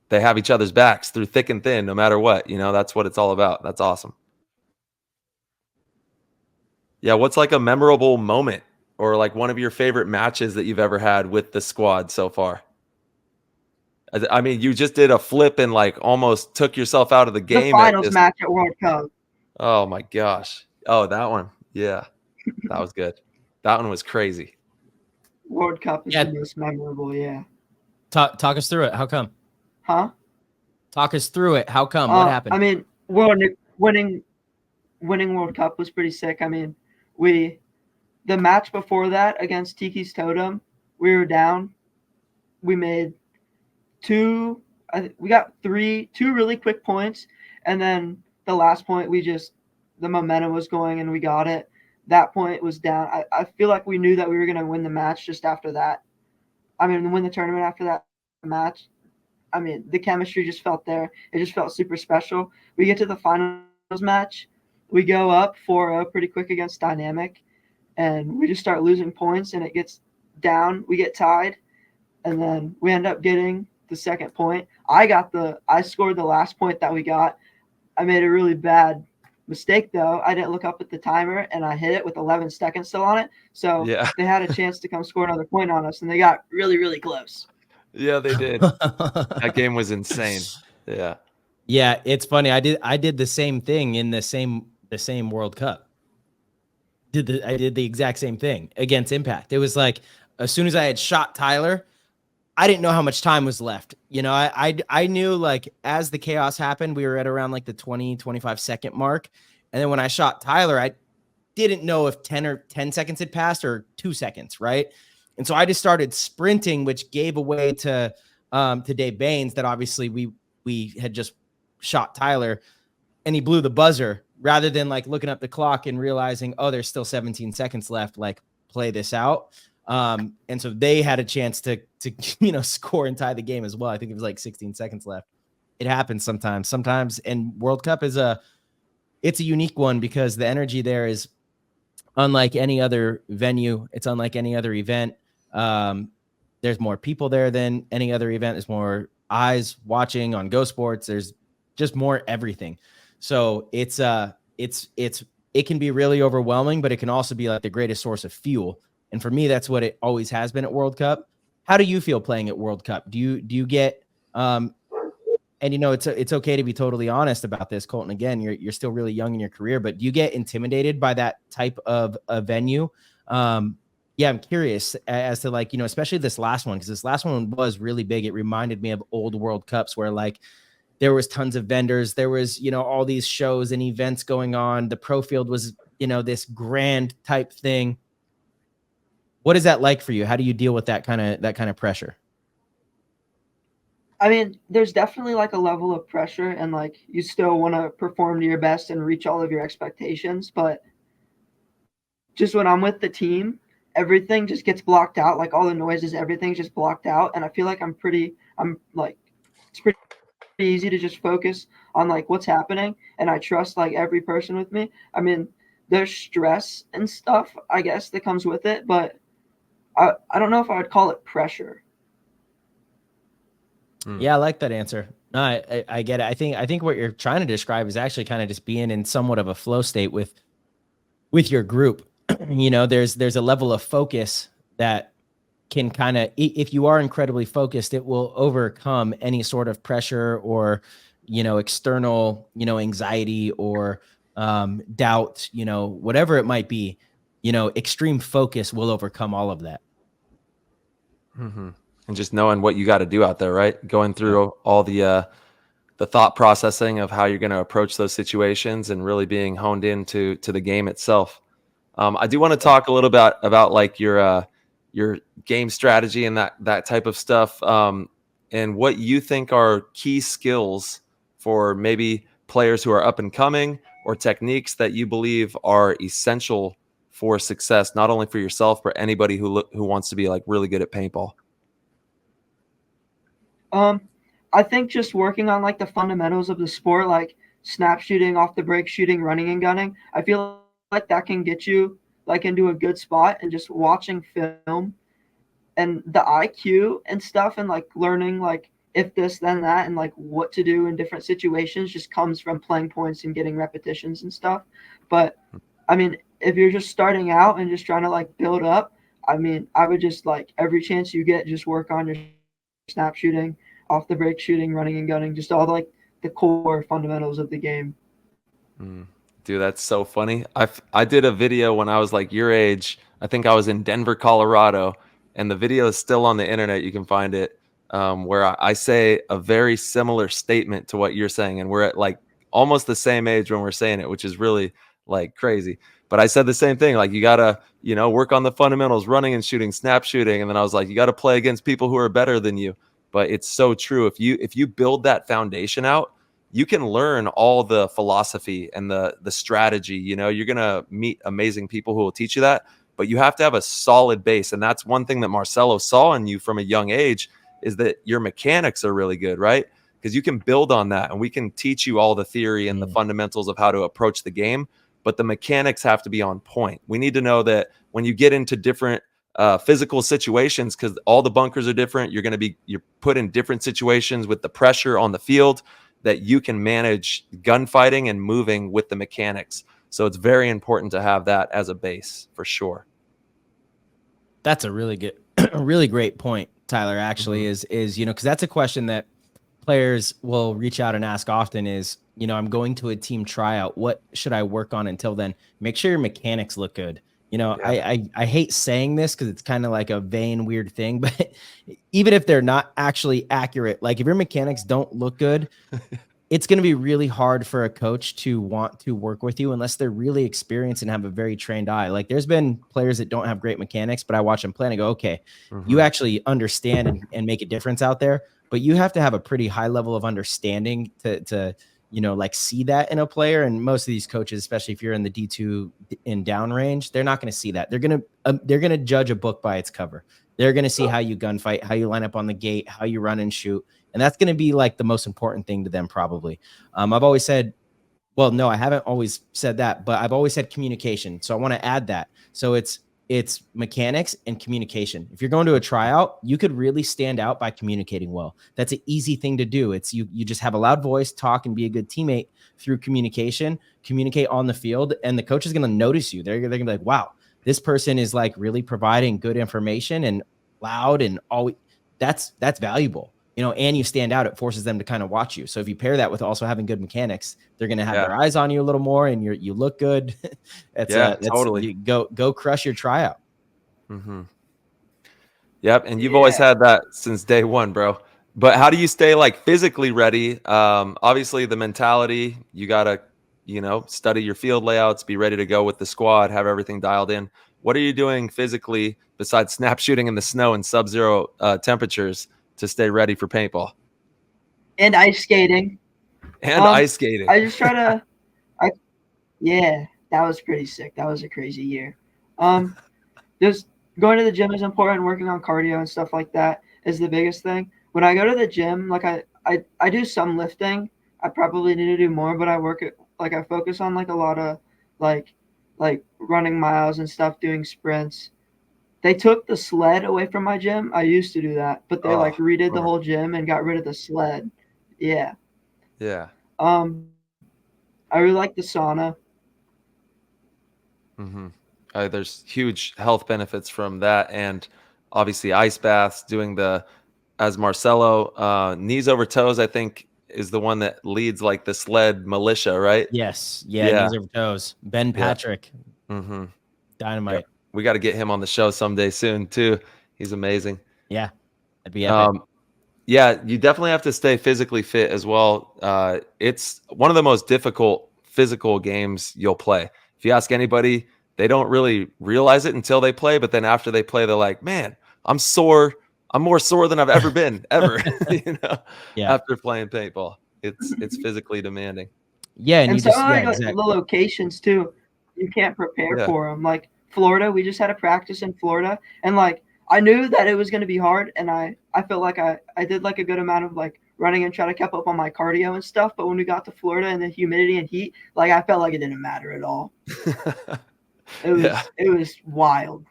they have each other's backs through thick and thin, no matter what. That's what it's all about. That's awesome. Yeah. What's like a memorable moment or like one of your favorite matches that you've ever had with the squad so far? I mean, you just did a flip and like almost took yourself out of the game. The finals match at World Cup. Oh my gosh. Oh, that one. Yeah. That was good. That one was crazy. World Cup is the most memorable. Yeah. Talk us through it. How come? Huh? Talk us through it. How come? What happened? I mean, winning World Cup was pretty sick. I mean, the match before that against Tiki's Totem, we were down. We made two really quick points, and then the last point the momentum was going and we got it. That point was down. I feel like we knew that we were going to win the match just after that. I mean, win the tournament after that match. I mean, the chemistry just felt there. It just felt super special. We get to the finals match. We go up 4-0 pretty quick against Dynamic, and we just start losing points, and it gets down. We get tied, and then we end up getting the second point. I scored the last point that we got. I made a really bad mistake, though. I didn't look up at the timer, and I hit it with 11 seconds still on it. So They had a chance to come score another point on us, and they got really, really close. Yeah, they did. That game was insane. Yeah. Yeah, it's funny. I did the same thing in the same World Cup. I did the exact same thing against Impact. It was like as soon as I had shot Tyler, I didn't know how much time was left. I knew like as the chaos happened, we were at around like the 20-25 second mark. And then when I shot Tyler, I didn't know if 10 seconds had passed or 2 seconds. Right. And so I just started sprinting, which gave away to Dave Baines that obviously we had just shot Tyler, and he blew the buzzer rather than like looking up the clock and realizing, oh, there's still 17 seconds left. Like, play this out. And so they had a chance to score and tie the game as well. I think it was like 16 seconds left. it happens sometimes. And World Cup it's a unique one because the energy there is unlike any other venue. It's unlike any other event. There's more people there than any other event. There's more eyes watching on Go Sports. There's just more everything. So it can be really overwhelming, but it can also be like the greatest source of fuel. And for me, that's what it always has been at World Cup. How do you feel playing at World Cup? Do you get, and it's okay to be totally honest about this, Colton. Again, you're still really young in your career, but do you get intimidated by that type of a venue? Yeah, I'm curious as to like, especially this last one, because this last one was really big. It reminded me of old World Cups where like there was tons of vendors. There was, all these shows and events going on. The pro field was, this grand type thing. What is that like for you? How do you deal with that kind of pressure? I mean, there's definitely like a level of pressure, and like you still want to perform to your best and reach all of your expectations. But just when I'm with the team, everything just gets blocked out. Like all the noises, everything's just blocked out. And I feel like it's pretty easy to just focus on like what's happening. And I trust like every person with me. I mean, there's stress and stuff, I guess, that comes with it, but I don't know if I would call it pressure. Yeah, I like that answer. No, I get it. I think what you're trying to describe is actually kind of just being in somewhat of a flow state with your group. There's a level of focus that can kind of, if you are incredibly focused, it will overcome any sort of pressure or, external, anxiety or doubt, whatever it might be. Extreme focus will overcome all of that. Mm-hmm. And just knowing what you got to do out there, right? Going through all the thought processing of how you're going to approach those situations and really being honed into the game itself. I do want to talk a little bit about like your game strategy and that type of stuff, and what you think are key skills for maybe players who are up and coming, or techniques that you believe are essential for success, not only for yourself, but anybody who wants to be like really good at paintball. I think just working on like the fundamentals of the sport, like snap shooting, off the break shooting, running and gunning. I feel like that can get you like into a good spot, and just watching film and the IQ and stuff, and like learning like if this then that, and like what to do in different situations just comes from playing points and getting repetitions and stuff. But I mean, if you're just starting out and just trying to like build up, I mean, I would just like every chance you get, just work on your snap shooting, off the break shooting, running and gunning, just all like the core fundamentals of the game. Dude, that's so funny. I did a video when I was like your age. I think I was in Denver, Colorado, and the video is still on the internet. You can find it, where I say a very similar statement to what you're saying, and we're at like almost the same age when we're saying it, which is really like crazy. But I said the same thing, like you gotta, work on the fundamentals, running and shooting, snap shooting, and then I was like, you got to play against people who are better than you. But it's so true. If you build that foundation out, you can learn all the philosophy and the strategy. You're gonna meet amazing people who will teach you that, but you have to have a solid base. And that's one thing that Marcelo saw in you from a young age, is that your mechanics are really good, right? Because you can build on that, and we can teach you all the theory and the fundamentals of how to approach the game, but the mechanics have to be on point. We need to know that when you get into different physical situations, because all the bunkers are different, you're put in different situations with the pressure on the field, that you can manage gunfighting and moving with the mechanics. So it's very important to have that as a base, for sure. That's a really good, really great point, Tyler, actually. Is because that's a question that players will reach out and ask often is, I'm going to a team tryout. What should I work on until then? Make sure your mechanics look good. I hate saying this because it's kind of like a vain, weird thing, but even if they're not actually accurate, like if your mechanics don't look good, it's going to be really hard for a coach to want to work with you unless they're really experienced and have a very trained eye. Like there's been players that don't have great mechanics, but I watch them play and I go, okay, you actually understand and make a difference out there, but you have to have a pretty high level of understanding to like see that in a player. And most of these coaches, especially if you're in the D2 in down range, they're not going to see that. They're going to judge a book by its cover. They're going to see how you gunfight, how you line up on the gate, how you run and shoot. And that's going to be like the most important thing to them, probably. I've always said, well, no, I haven't always said that, but I've always said communication. So I want to add that. So it's mechanics and communication. If you're going to a tryout, you could really stand out by communicating well. That's an easy thing to do. It's you just have a loud voice, talk, and be a good teammate through communication, communicate on the field, and the coach is going to notice you. They're going to be like, wow, this person is like really providing good information and loud and always that's valuable. And you stand out, it forces them to kind of watch you. So if you pair that with also having good mechanics, they're going to have their eyes on you a little more, and you look good. That's totally. Go crush your tryout. Mm-hmm. Yep. And you've always had that since day one, bro. But how do you stay like physically ready? Obviously the mentality, you got to, study your field layouts, be ready to go with the squad, have everything dialed in. What are you doing physically besides snap shooting in the snow and sub-zero temperatures to stay ready for paintball? And ice skating. Ice skating. I just try to that was pretty sick. That was a crazy year. Just going to the gym is important. Working on cardio and stuff like that is the biggest thing. When I go to the gym, like I do some lifting. I probably need to do more, but I focus on like a lot of like running miles and stuff, doing sprints. They took the sled away from my gym. I used to do that, but they redid the whole gym and got rid of the sled. Yeah. Yeah. I really like the sauna. Mm-hmm. There's huge health benefits from that, and obviously ice baths. Doing as Marcelo, knees over toes, I think is the one that leads like the sled militia, right? Yes. Yeah. Knees over toes. Ben Patrick. Mm-hmm. Dynamite. Yep. We got to get him on the show someday soon too. He's amazing. Yeah. That'd be epic. Yeah, you definitely have to stay physically fit as well. It's one of the most difficult physical games you'll play. If you ask anybody, they don't really realize it until they play, but then after they play, they're like, man, I'm sore. I'm more sore than I've ever been, ever. After playing paintball. It's physically demanding. Yeah, and some the locations too, you can't prepare for them. Like Florida, we just had a practice in Florida, and like I knew that it was going to be hard, and I felt like I did like a good amount of like running and trying to keep up on my cardio and stuff. But when we got to Florida and the humidity and heat, like I felt like it didn't matter at all. It was wild.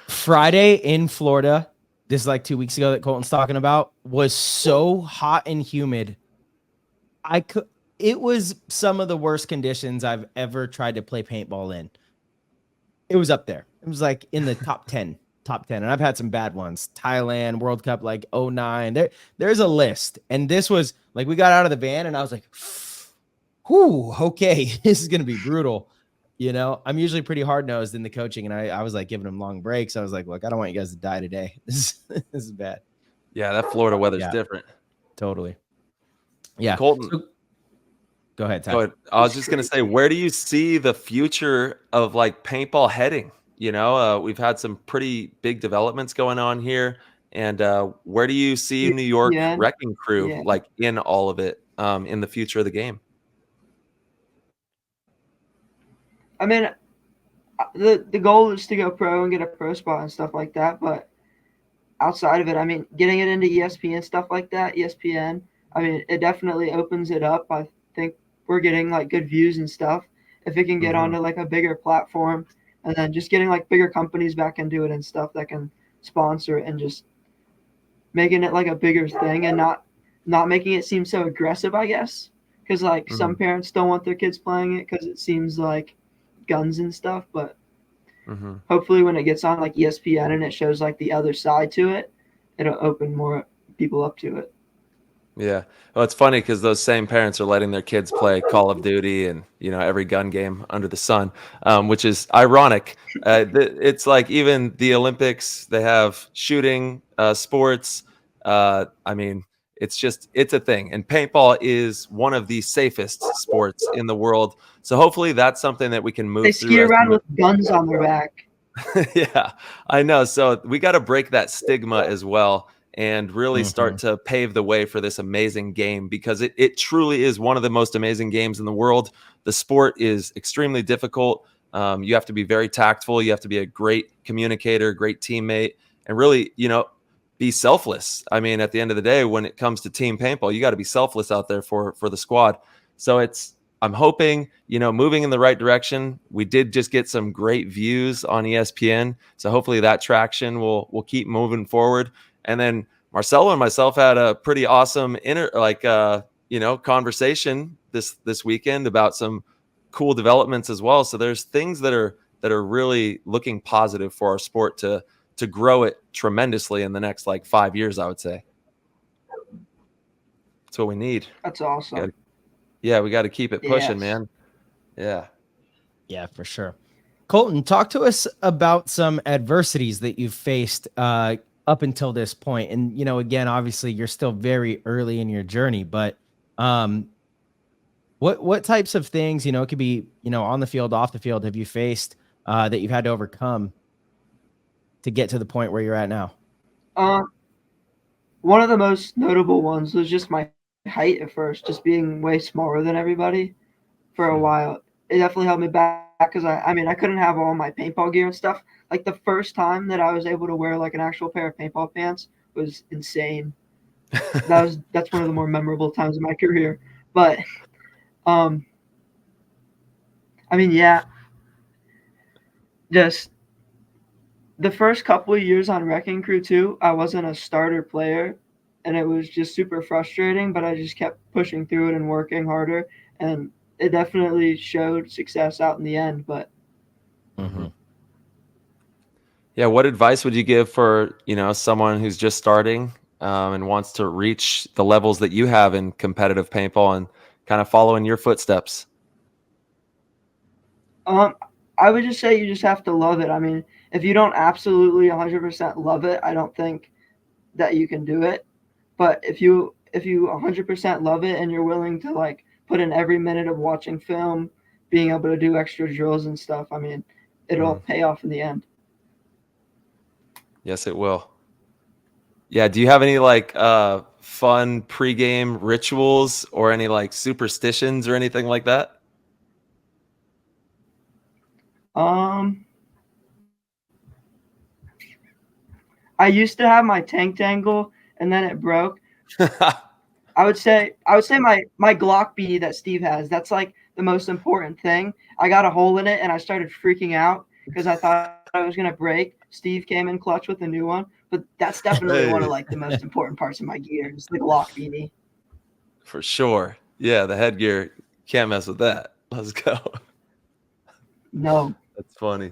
Friday in Florida, this is like 2 weeks ago that Colton's talking about, was so hot and humid. It was some of the worst conditions I've ever tried to play paintball in. It was up there. It was like in the top 10. And I've had some bad ones. Thailand, World Cup, like 2009. There's a list. And this was like, we got out of the van and I was like, whew, okay, this is going to be brutal. I'm usually pretty hard-nosed in the coaching, and I was like giving them long breaks. I was like, look, I don't want you guys to die today. This is bad. Yeah, that Florida weather's different. Totally. Yeah. Colton. Go ahead, Ty. Go ahead. I was just going to say, where do you see the future of like paintball heading? We've had some pretty big developments going on here. And where do you see New York Wrecking Crew like in all of it in the future of the game? I mean, the goal is to go pro and get a pro spot and stuff like that. But outside of it, I mean, getting it into ESPN and stuff like that, ESPN, I mean, it definitely opens it up. I think we're getting like good views and stuff. If it can get onto like a bigger platform, and then just getting like bigger companies back into it and stuff that can sponsor it and just making it like a bigger thing and not making it seem so aggressive, I guess. Because like some parents don't want their kids playing it because it seems like guns and stuff, but hopefully when it gets on like ESPN and it shows like the other side to it, it'll open more people up to it. Yeah. Well, it's funny because those same parents are letting their kids play Call of Duty and, every gun game under the sun, which is ironic. It's like even the Olympics, they have shooting sports. I mean, it's a thing. And paintball is one of the safest sports in the world. So hopefully that's something that we can move through. They ski around with guns on their back. Yeah, I know. So we got to break that stigma as well and really start to pave the way for this amazing game, because it truly is one of the most amazing games in the world. The sport is extremely difficult. You have to be very tactful. You have to be a great communicator, great teammate. and really, be selfless. I mean, at the end of the day, when it comes to team paintball, you got to be selfless out there for the squad. So I'm hoping, moving in the right direction. We did just get some great views on ESPN. So hopefully that traction will keep moving forward. And then Marcelo and myself had a pretty awesome conversation this weekend about some cool developments as well. So there's things that are really looking positive for our sport to grow it tremendously in the next 5 years, I would say. That's what we need. That's awesome. We got to keep it pushing, Yes. man. Yeah, for sure. Colton, talk to us about some adversities that you've faced up until this point. And, again, obviously you're still very early in your journey, but what types of things, it could be, on the field, off the field, have you faced that you've had to overcome to get to the point where you're at now? One of the most notable ones was just my height at first, just being way smaller than everybody for a while. It definitely held me back because I couldn't have all my paintball gear and stuff. Like the first time that I was able to wear like an actual pair of paintball pants was insane. That's one of the more memorable times in my career. But just the first couple of years on Wrecking Crew too, I wasn't a starter player, and it was just super frustrating, but I just kept pushing through it and working harder, and it definitely showed success out in the end. But what advice would you give for someone who's just starting and wants to reach the levels that you have in competitive paintball and kind of follow in your footsteps? I would just say you just have to love it. I mean, if you don't absolutely 100% love it, I don't think that you can do it. But if you 100% love it and you're willing to put in every minute of watching film, being able to do extra drills and stuff, I mean, it'll pay off in the end. Yes, it will. Yeah. Do you have any fun pregame rituals or any superstitions or anything like that? I used to have my tank dangle and then it broke. I would say my Glock BD that Steve has, that's the most important thing. I got a hole in it and I started freaking out because I thought I was going to break. Steve came in clutch with a new one, but that's definitely one of the most important parts of my gear is the Glock BD. For sure. Yeah, the headgear, can't mess with that. Let's go. No. That's funny.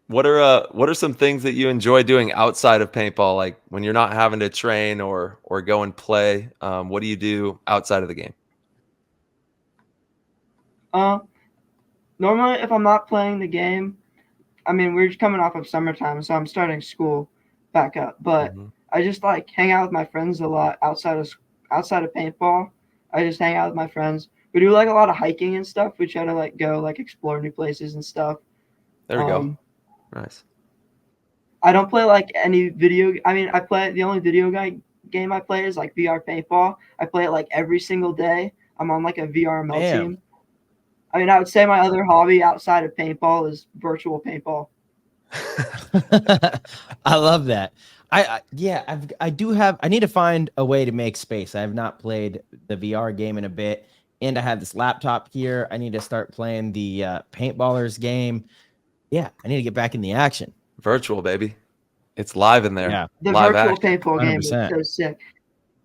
What are some things that you enjoy doing outside of paintball, like when you're not having to train or go and play? What do you do outside of the game? Normally, if I'm not playing the game, I mean, we're just coming off of summertime, so I'm starting school back up. But I just hang out with my friends a lot outside of paintball. I just hang out with my friends. We do a lot of hiking and stuff. We try to go explore new places and stuff. There we go. Nice. I don't play any video. I mean, the only video game I play is VR paintball. I play it every single day. I'm on a VR ML team. I mean, I would say my other hobby outside of paintball is virtual paintball. I love that. I need to find a way to make space. I have not played the VR game in a bit, and I have this laptop here. I need to start playing the paintballers game. Yeah, I need to get back in the action. Virtual, baby. It's live in there. Yeah. The live virtual action. paintball 100%. game is so sick.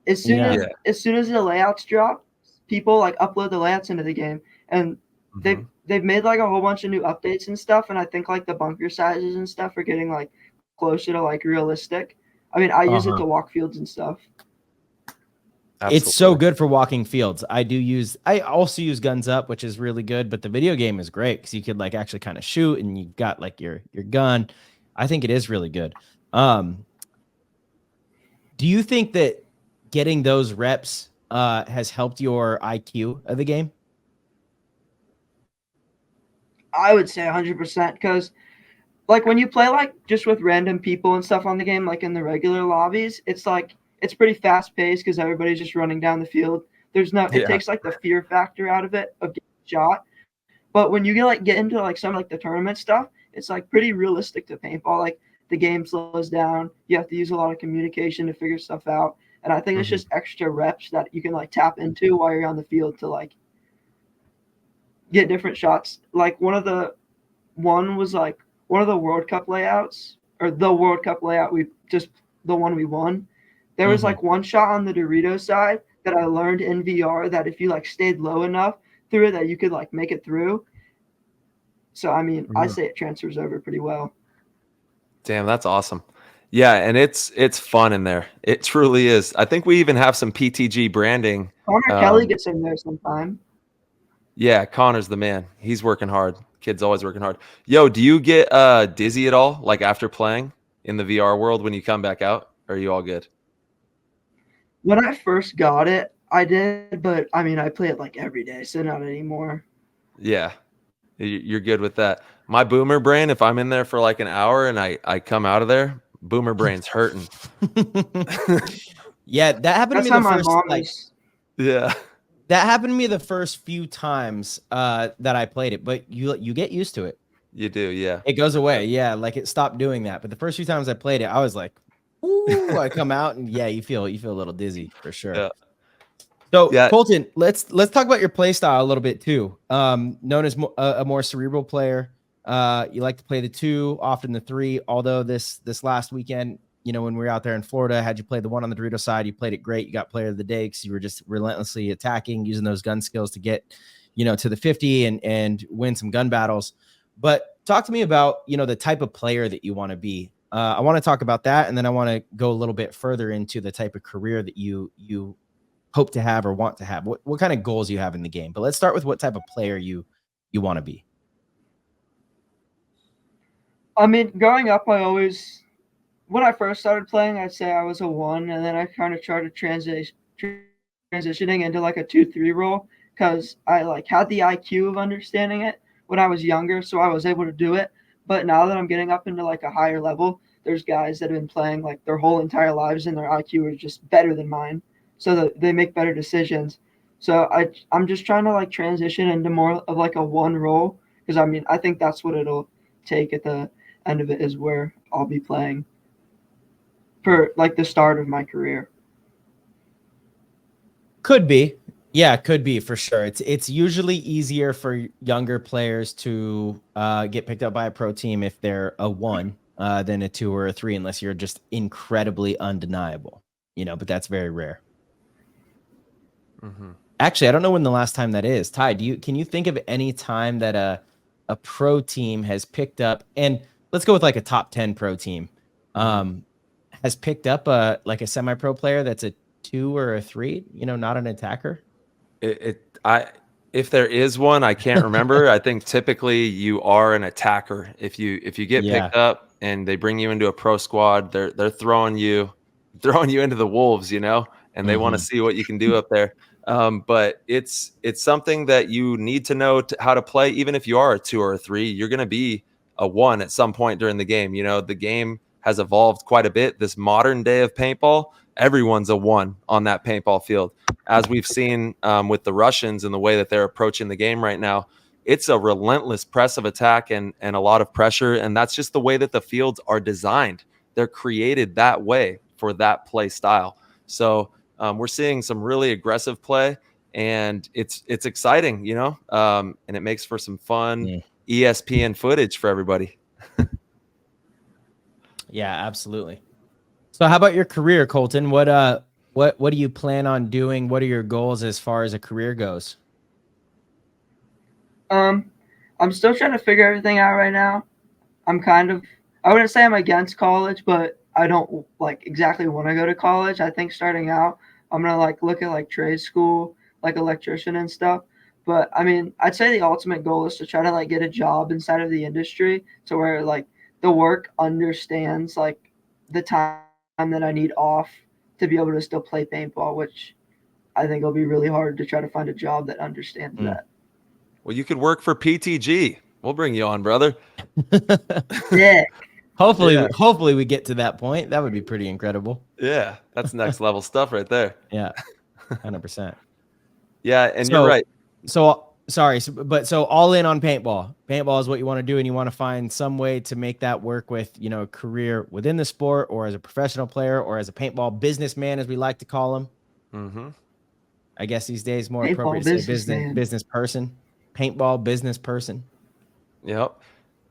As soon as the layouts drop, people upload the layouts into the game, and they've made a whole bunch of new updates and stuff. And I think the bunker sizes and stuff are getting closer to realistic. I mean, I use it to walk fields and stuff. Absolutely. It's so good for walking fields. I also use Guns Up, which is really good, but the video game is great because you could actually kind of shoot and you got your gun. I think it is really good. Do you think that getting those reps has helped your IQ of the game? I would say 100% because when you play just with random people and stuff on the game, in the regular lobbies, it's it's pretty fast paced because everybody's just running down the field. It takes the fear factor out of it of getting shot. But when you get into some the tournament stuff, it's pretty realistic to paintball. the game slows down. You have to use a lot of communication to figure stuff out. And I think it's just extra reps that you can like tap into while you're on the field to like get different shots. Like one of the World Cup layouts, or the World Cup layout, the one we won. There was like one shot on the Dorito side that I learned in VR that if you like stayed low enough through it that you could like make it through. So I mean, I say it transfers over pretty well. Damn, that's awesome. Yeah, and it's fun in there. It truly is. I think we even have some PTG branding. Connor Kelly gets in there sometime. Yeah, Connor's the man. He's working hard. Kid's always working hard. Yo, do you get dizzy at all, like after playing in the VR world when you come back out? Or are you all good? When I first got it, I did, but I mean, I play it like every day, so not anymore. Yeah, you're good with that. My boomer brain, if I'm in there for like an hour and I come out of there, boomer brain's hurting. Yeah, that happened to me the first Yeah. That happened to me the first few times that I played it, but you get used to it. You do, yeah. It goes away, yeah. Like it stopped doing that. But the first few times I played it, I was like, "Ooh!" I come out and yeah, you feel a little dizzy for sure. Yeah. So Colton, let's talk about your play style a little bit too. Known as a more cerebral player, you like to play the 2, often the 3. Although this last weekend, you know, when we were out there in Florida, had you played the 1 on the Dorito side, you played it great. You got player of the day because you were just relentlessly attacking, using those gun skills to get, you know, to the 50 and win some gun battles. But talk to me about, you know, the type of player that you want to be. I want to talk about that, and then I want to go a little bit further into the type of career that you hope to have or want to have. What kind of goals you have in the game. But let's start with what type of player you want to be. I mean, growing up, when I first started playing, I'd say I was a 1, and then I kind of tried transitioning into like a 2-3 role because I like had the IQ of understanding it when I was younger, so I was able to do it. But now that I'm getting up into like a higher level, there's guys that have been playing like their whole entire lives and their IQ is just better than mine, so that they make better decisions. So I'm just trying to like transition into more of like a 1 role because I mean I think that's what it'll take at the end of it, is where I'll be playing for like the start of my career. Could be. Yeah, could be for sure. It's usually easier for younger players to get picked up by a pro team if they're a 1 than a 2 or a 3, unless you're just incredibly undeniable, you know, but that's very rare. Actually, I don't know when the last time that is. Ty, can you think of any time that a pro team has picked up, and let's go with like a top 10 pro team, has picked up like a semi-pro player that's a 2 or a 3, you know, not an attacker? If there is one, I can't remember. I think typically you are an attacker. If you get picked up and they bring you into a pro squad, they're throwing you into the wolves, you know, and they want to see what you can do up there. But it's something that you need to know how to play. Even if you are a 2 or a 3, you're going to be a 1 at some point during the game. You know, the game has evolved quite a bit. This modern day of paintball, everyone's a 1 on that paintball field. As we've seen with the Russians and the way that they're approaching the game right now, it's a relentless press of attack and a lot of pressure. And that's just the way that the fields are designed. They're created that way for that play style. So we're seeing some really aggressive play, and it's exciting, you know, and it makes for some fun ESPN footage for everybody. Yeah, absolutely. So how about your career, Colton? What do you plan on doing? What are your goals as far as a career goes? I'm still trying to figure everything out right now. I wouldn't say I'm against college, but I don't like exactly want to go to college. I think starting out, I'm going to like look at like trade school, like electrician and stuff. But I mean, I'd say the ultimate goal is to try to like get a job inside of the industry to where like the work understands like the time that I need off to be able to still play paintball, which I think will be really hard to try to find a job that understands that. Well, you could work for PTG. We'll bring you on, brother. Yeah. Hopefully we get to that point. That would be pretty incredible. Yeah, that's next level stuff right there. Yeah, 100%. Yeah, and you're right. So So all in on paintball. Paintball is what you want to do, and you want to find some way to make that work with, a career within the sport, or as a professional player, or as a paintball businessman, as we like to call them. Mm-hmm. I guess these days more Paintball appropriate to say businessman. business person, paintball business person. Yep.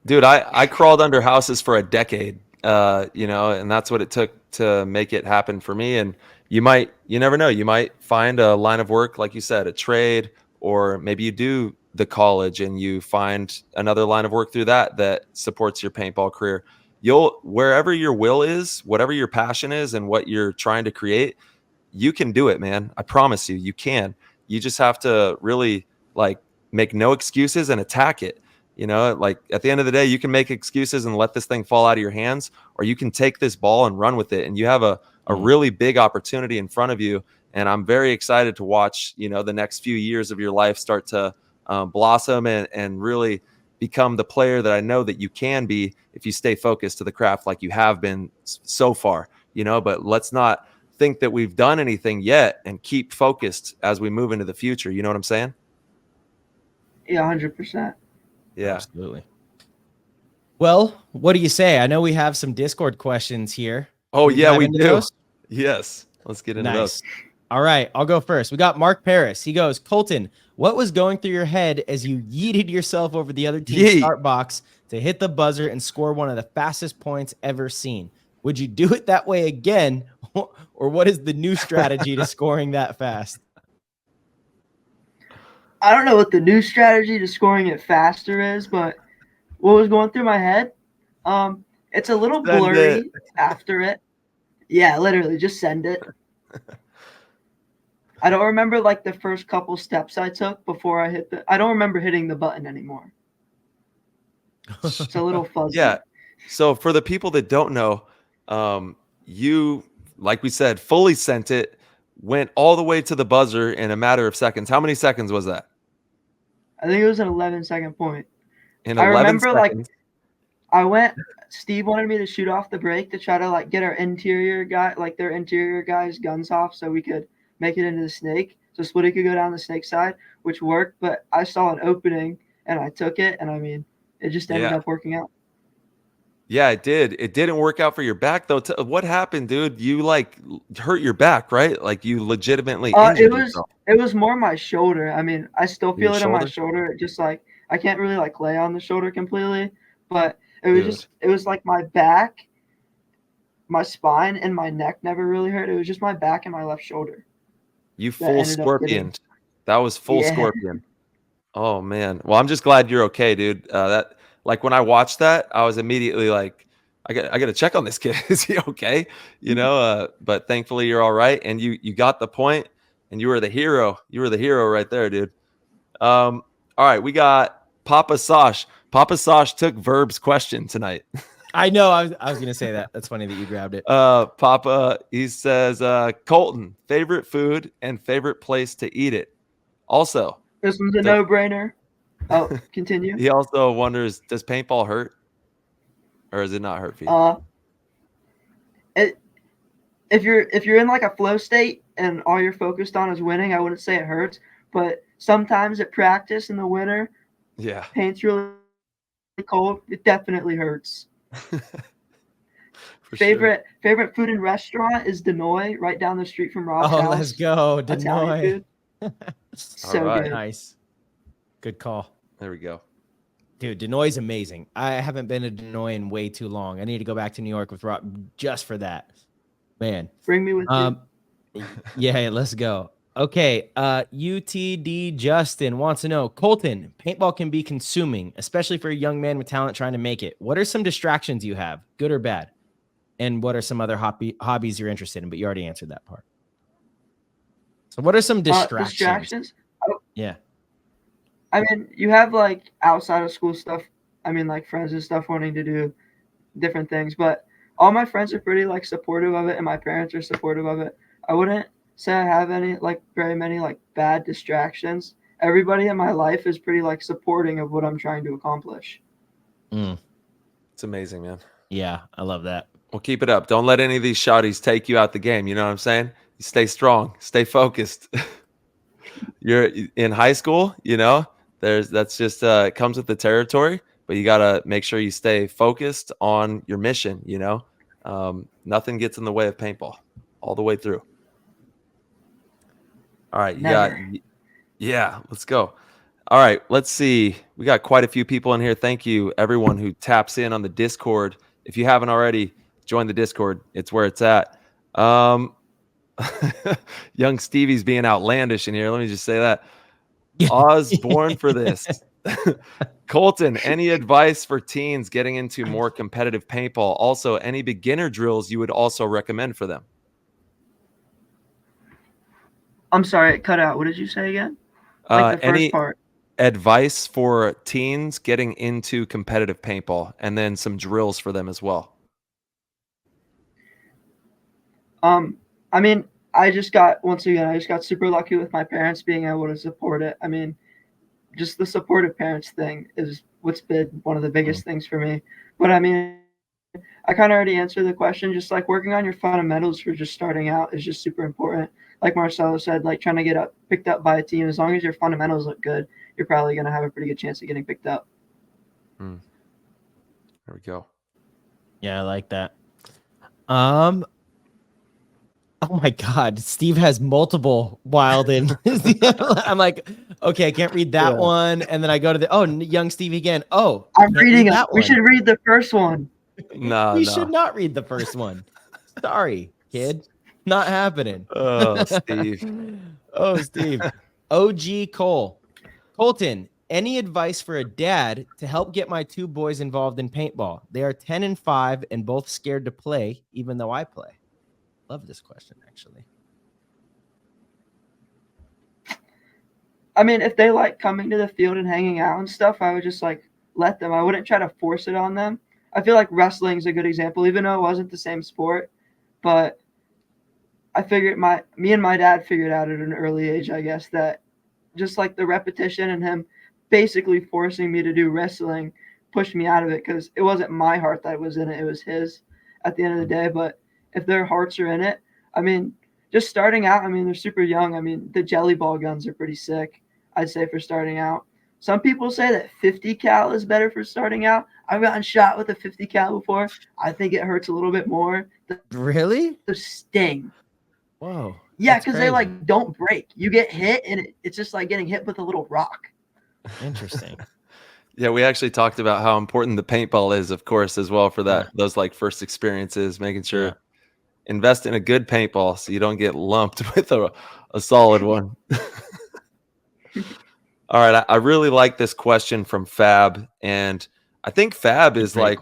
Dude, I crawled under houses for a decade, and that's what it took to make it happen for me. And you never know, you might find a line of work, like you said, a trade, or maybe you do the college and you find another line of work through that supports your paintball career. Wherever your will is, whatever your passion is and what you're trying to create, you can do it, man. I promise you can. You just have to really make no excuses and attack it. At the end of the day, you can make excuses and let this thing fall out of your hands, or you can take this ball and run with it. And you have a really big opportunity in front of you. And I'm very excited to watch, the next few years of your life start to blossom and really become the player that I know that you can be if you stay focused to the craft like you have been so far, but let's not think that we've done anything yet and keep focused as we move into the future. You know what I'm saying? Yeah, 100%. Yeah, absolutely. Well, what do you say? I know we have some Discord questions here. Oh, yeah, we do. Those? Yes. Let's get into those. All right, I'll go first. We got Mark Paris. He goes, Colton, what was going through your head as you yeeted yourself over the other team's start box to hit the buzzer and score one of the fastest points ever seen? Would you do it that way again, or what is the new strategy to scoring that fast? I don't know what the new strategy to scoring it faster is, but what was going through my head? It's a little blurry after it. Yeah, literally, just send it. I don't remember the first couple steps I took before I hit I don't remember hitting the button anymore. It's a little fuzzy. Yeah. So for the people that don't know, you, like we said, fully sent it, went all the way to the buzzer in a matter of seconds. How many seconds was that? I think it was an 11-second point. In 11 seconds. Steve wanted me to shoot off the break to try to get our interior guy, their interior guys' guns off so we could make it into the snake. So Splitty could go down the snake side, which worked, but I saw an opening and I took it, and it just ended up working out. Yeah, it did. It didn't work out for your back though. What happened, dude? You hurt your back, right? You legitimately injured yourself. It was more my shoulder. I still feel it in my shoulder. It just I can't really lay on the shoulder completely, but it was it was my back, my spine, and my neck never really hurt. It was just my back and my left shoulder. You full scorpion. That was full scorpion. Oh man. Well, I'm just glad you're okay, dude. That when I watched that, I was immediately I got to check on this kid. Is he okay? But thankfully you're all right, and you got the point, and you were the hero. You were the hero right there, dude. All right, we got Papa Sosh. Papa Sosh took Verb's question tonight. I know. I was going to say that. That's funny that you grabbed it. Papa, he says, Colton, favorite food and favorite place to eat it. Also, this one's a no-brainer. Oh, continue. He also wonders, does paintball hurt, or does it not hurt for you? If you're in a flow state and all you're focused on is winning, I wouldn't say it hurts. But sometimes at practice in the winter, paint's really cold. It definitely hurts. Favorite food and restaurant is Denoy, right down the street from Roque's house. Let's go, Denoy. So good. Nice. Good call. There we go. Dude, Denoy's amazing. I haven't been to Denoy in way too long. I need to go back to New York with Roque just for that. Man. Bring me with you. Yeah, let's go. Okay, UTD Justin wants to know, Colton, paintball can be consuming, especially for a young man with talent trying to make it. What are some distractions you have, good or bad? And what are some other hobbies you're interested in? But you already answered that part. So what are some distractions? Distractions? Yeah. You have outside of school stuff. Friends and stuff wanting to do different things. But all my friends are pretty supportive of it, and my parents are supportive of it. I wouldn't say I have any very many bad distractions. Everybody in my life is pretty supporting of what I'm trying to accomplish. It's amazing, man. Yeah, I love that. Well, keep it up. Don't let any of these shouties take you out the game. You know what I'm saying? You stay strong, stay focused. You're in high school, That's just it comes with the territory, but you gotta make sure you stay focused on your mission. Nothing gets in the way of paintball all the way through. All right, Never. yeah, let's go. All right, let's see. We got quite a few people in here. Thank you, everyone who taps in on the Discord. If you haven't already, join the Discord. It's where it's at. Young Stevie's being outlandish in here. Let me just say that. Oz born for this. Colton, any advice for teens getting into more competitive paintball? Also, any beginner drills you would also recommend for them? I'm sorry, it cut out. What did you say again? Like the first Any part. advice for teens getting into competitive paintball, and then some drills for them as well? I mean, I just got super lucky with my parents being able to support it. I mean, just the supportive parents thing is what's been one of the biggest things for me. But I mean, I kind of already answered the question. Just like working on your fundamentals for just starting out is just super important. Like Marcelo said, like trying to get picked up by a team. As long as your fundamentals look good, you're probably going to have a pretty good chance of getting picked up. There we go. Yeah, I like that. Oh my God, Steve has multiple wild in. I'm like, okay, I can't read that one, and then I go to young Steve again. Oh, I'm reading it. We one. should read the first one. We should not read the first one. Sorry, kid, not happening. Oh, Steve. Steve. OG Colton. Any advice for a dad to help get my two boys involved in paintball? They are 10 and 5 and both scared to play, even though I play. Love this question, actually. I mean, if they like coming to the field and hanging out and stuff, I would just like let them. I wouldn't try to force it on them. I feel like wrestling is a good example, even though it wasn't the same sport. But I figured me and my dad figured out at an early age, I guess, that just like the repetition and him basically forcing me to do wrestling pushed me out of it, because it wasn't my heart that was in it. It was his at the end of the day. But if their hearts are in it, I mean, just starting out, I mean, they're super young. I mean, the jelly ball guns are pretty sick, I'd say, for starting out. Some people say that 50 cal is better for starting out. I've gotten shot with a 50 cal before. I think it hurts a little bit more. Really? The sting. Whoa. Yeah, because they like don't break. You get hit, and it's just like getting hit with a little rock. Interesting. Yeah, we actually talked about how important the paintball is, of course, as well for that. Those like first experiences, making sure invest in a good paintball so you don't get lumped with a solid one. All right, I really like this question from Fab, and I think Fab is like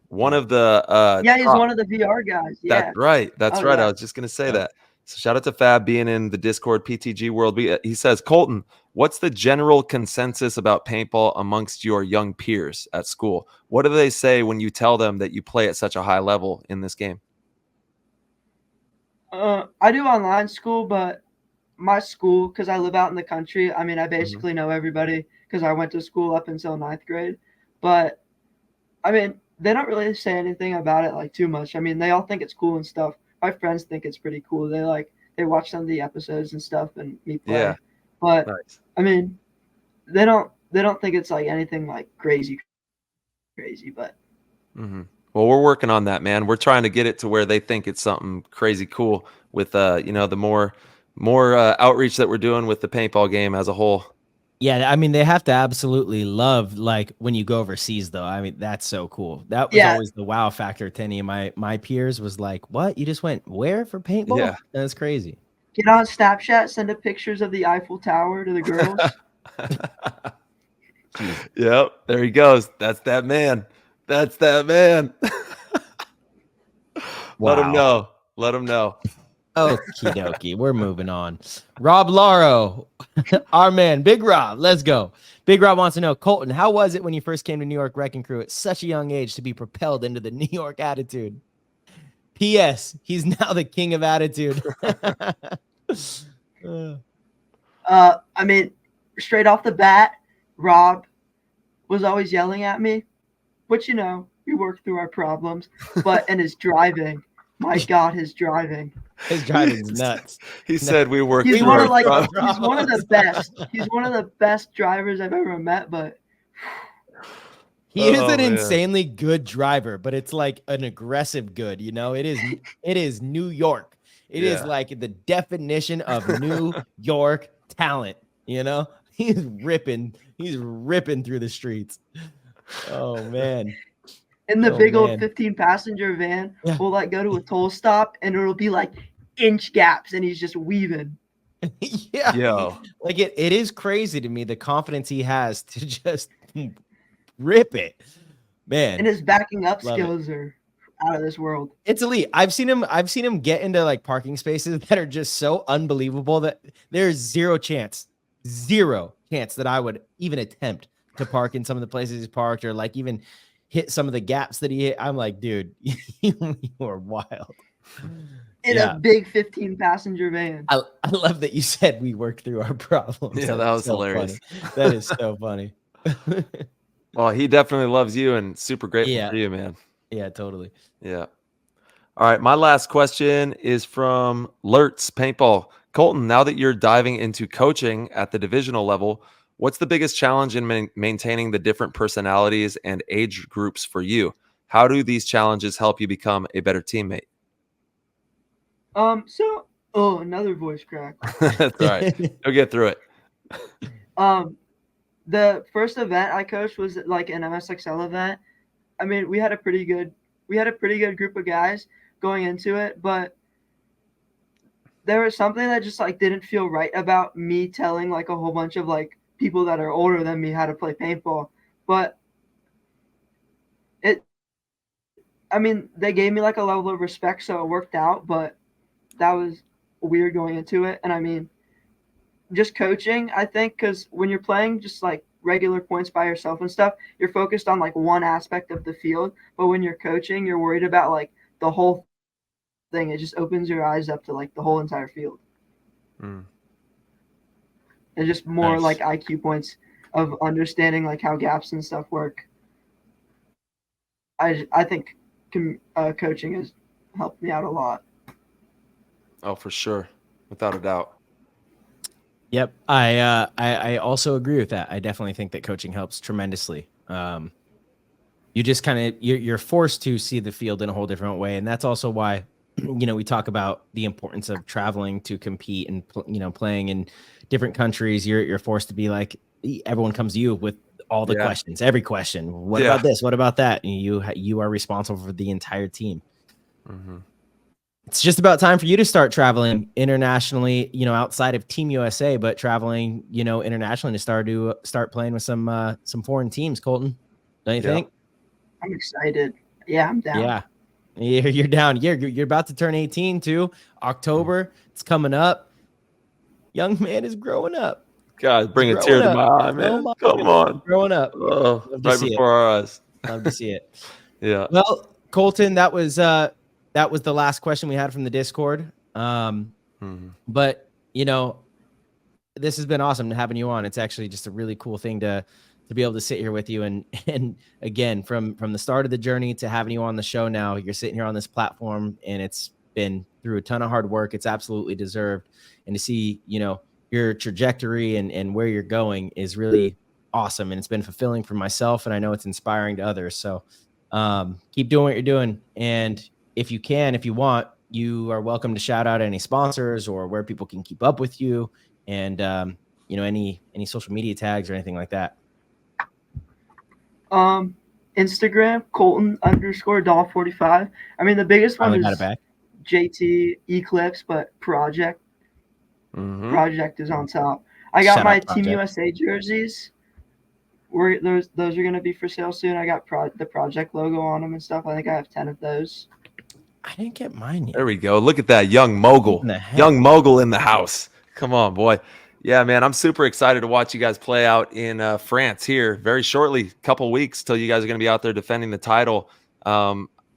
one of the he's one of the VR guys. Yeah, that's right. That's right. Yeah. I was just gonna say that. So shout out to Fab being in the Discord PTG world. He says, Colton, what's the general consensus about paintball amongst your young peers at school? What do they say when you tell them that you play at such a high level in this game? I do online school, but my school, because I live out in the country, I mean, I basically know everybody because I went to school up until 9th grade. But, I mean, they don't really say anything about it like too much. I mean, they all think it's cool and stuff. My friends think it's pretty cool. They watch some of the episodes and stuff and me play. Yeah. But I mean, they don't think it's like anything like crazy, but well, we're working on that, man. We're trying to get it to where they think it's something crazy cool with the more outreach that we're doing with the paintball game as a whole. Yeah, I mean, they have to absolutely love, like, when you go overseas, though. I mean, that's so cool. That was always the wow factor to any of my peers was like, what? You just went where for paintball? Yeah. That's crazy. Get on Snapchat, send up pictures of the Eiffel Tower to the girls. Yep, there he goes. That's that man. That's that man. Let him know. Let him know. Okie dokie. We're moving on. Rob Laro, our man, Big Rob. Let's go. Big Rob wants to know, Colton, how was it when you first came to New York Wrecking Crew at such a young age to be propelled into the New York attitude? P.S. He's now the king of attitude. I mean, straight off the bat, Rob was always yelling at me, but we worked through our problems. And his driving, my God, his driving. His driving's nuts. He said we worked He's through one our of like problems. he's one of the best. He's one of the best drivers I've ever met. But He is Oh, an man. insanely good driver, but it's like an aggressive good, you know? It is New York. It is Yeah. like the definition of New York talent, you know? He's ripping through the streets. Oh man. in the Oh, big old man. 15-passenger van, Yeah. we'll like go to a toll stop and it'll be like inch gaps, and he's just weaving. Yeah. Yo. Like it is crazy to me the confidence he has to just rip it. Man. And his backing up Love it. skills are out of this world. It's elite. I've seen him get into like parking spaces that are just so unbelievable that there's zero chance that I would even attempt to park in some of the places he's parked or like even hit some of the gaps that he hit. I'm like, dude, you are wild. In a big 15-passenger van. I love that you said we work through our problems. Yeah, that was hilarious. Funny. That is so funny. Well, he definitely loves you and super grateful for you, man. Yeah, totally. Yeah. All right. My last question is from Lertz Paintball. Colton, now that you're diving into coaching at the divisional level, what's the biggest challenge in maintaining the different personalities and age groups for you? How do these challenges help you become a better teammate? Another voice crack. That's all right. You'll get through it. The first event I coached was like an MSXL event. I mean, we had a pretty good group of guys going into it, but there was something that just like didn't feel right about me telling like a whole bunch of like people that are older than me how to play paintball. But they gave me like a level of respect, so it worked out, but that was weird going into it. And I mean, just coaching, I think, because when you're playing just like regular points by yourself and stuff, you're focused on like one aspect of the field. But when you're coaching, you're worried about like the whole thing. It just opens your eyes up to like the whole entire field. And just more like IQ points of understanding like how gaps and stuff work. I think coaching has helped me out a lot. Oh, for sure. Without a doubt. Yep. I also agree with that. I definitely think that coaching helps tremendously. You just kind of, you're forced to see the field in a whole different way. And that's also why, we talk about the importance of traveling to compete and, playing in different countries. You're forced to be like, everyone comes to you with all the questions, every question. What about this? What about that? And you are responsible for the entire team. Mm-hmm. It's just about time for you to start traveling internationally, outside of Team USA, but traveling, internationally to start playing with some foreign teams, Colton. Don't you think? I'm excited. Yeah, I'm down. Yeah. You're down. You're about to turn 18 too. October. It's coming up. Young man is growing up. God, bring a tear to my eye, man. Come on. Growing up. Oh, right before our eyes. Love to see it. Yeah. Well, Colton, that was the last question we had from the Discord. But this has been awesome having you on. It's actually just a really cool thing to be able to sit here with you. And again, from the start of the journey to having you on the show now, you're sitting here on this platform and it's been through a ton of hard work. It's absolutely deserved. And to see, your trajectory and where you're going is really awesome. And it's been fulfilling for myself. And I know it's inspiring to others. So keep doing what you're doing. And if you want, you are welcome to shout out any sponsors or where people can keep up with you and, any social media tags or anything like that. Instagram, Colton_Doll45. I mean, the biggest one is JT Eclipse, but Project is on top. I got my Team USA jerseys. Those are going to be for sale soon. I got the Project logo on them and stuff. I think I have 10 of those. I didn't get mine yet. There we go. Look at that young mogul. Young mogul in the house. Come on, boy. Yeah, man, I'm super excited to watch you guys play out in France here very shortly. Couple weeks till you guys are going to be out there defending the title.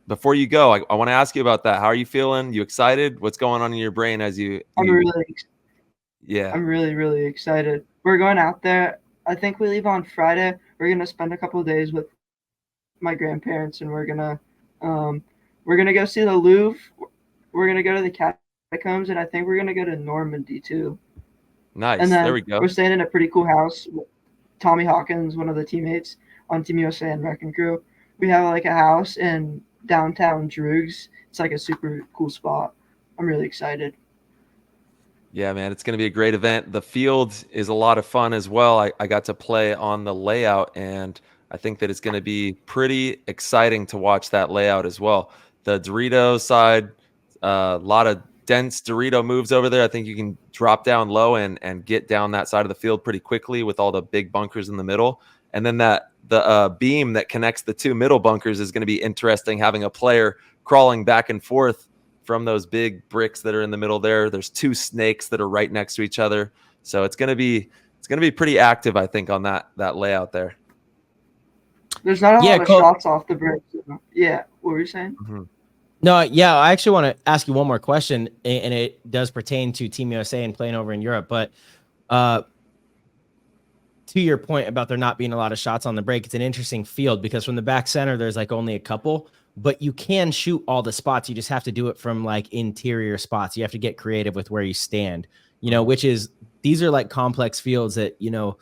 Before you go, I want to ask you about that. How are you feeling? You excited? What's going on in your brain as you? I'm really, really excited. We're going out there. I think we leave on Friday. We're going to spend a couple of days with my grandparents, and we're going to go see the Louvre. We're going to go to the catacombs, and I think we're gonna go to Normandy too. Nice. And There then we go. we're staying in a pretty cool house. Tommy Hawkins, one of the teammates on Team USA and Wrecking Crew, we have like a house in downtown Droogs. It's like a super cool spot. I'm really excited. Yeah, man, it's going to be a great event. The field is a lot of fun as well. I got to play on the layout, and I think that it's going to be pretty exciting to watch that layout as well. The Dorito side, a lot of dense Dorito moves over there. I think you can drop down low and get down that side of the field pretty quickly with all the big bunkers in the middle. And then the beam that connects the two middle bunkers is going to be interesting, having a player crawling back and forth from those big bricks that are in the middle there. There's two snakes that are right next to each other. So it's going to be pretty active, I think, on that layout there. There's not a lot of shots off the bridge. Yeah, what were you saying? Mm-hmm. No, yeah, I actually want to ask you one more question, and it does pertain to Team USA and playing over in Europe. But to your point about there not being a lot of shots on the break, it's an interesting field because from the back center, there's like only a couple, but you can shoot all the spots. You just have to do it from like interior spots. You have to get creative with where you stand, you know, which is, these are like complex fields that, you know,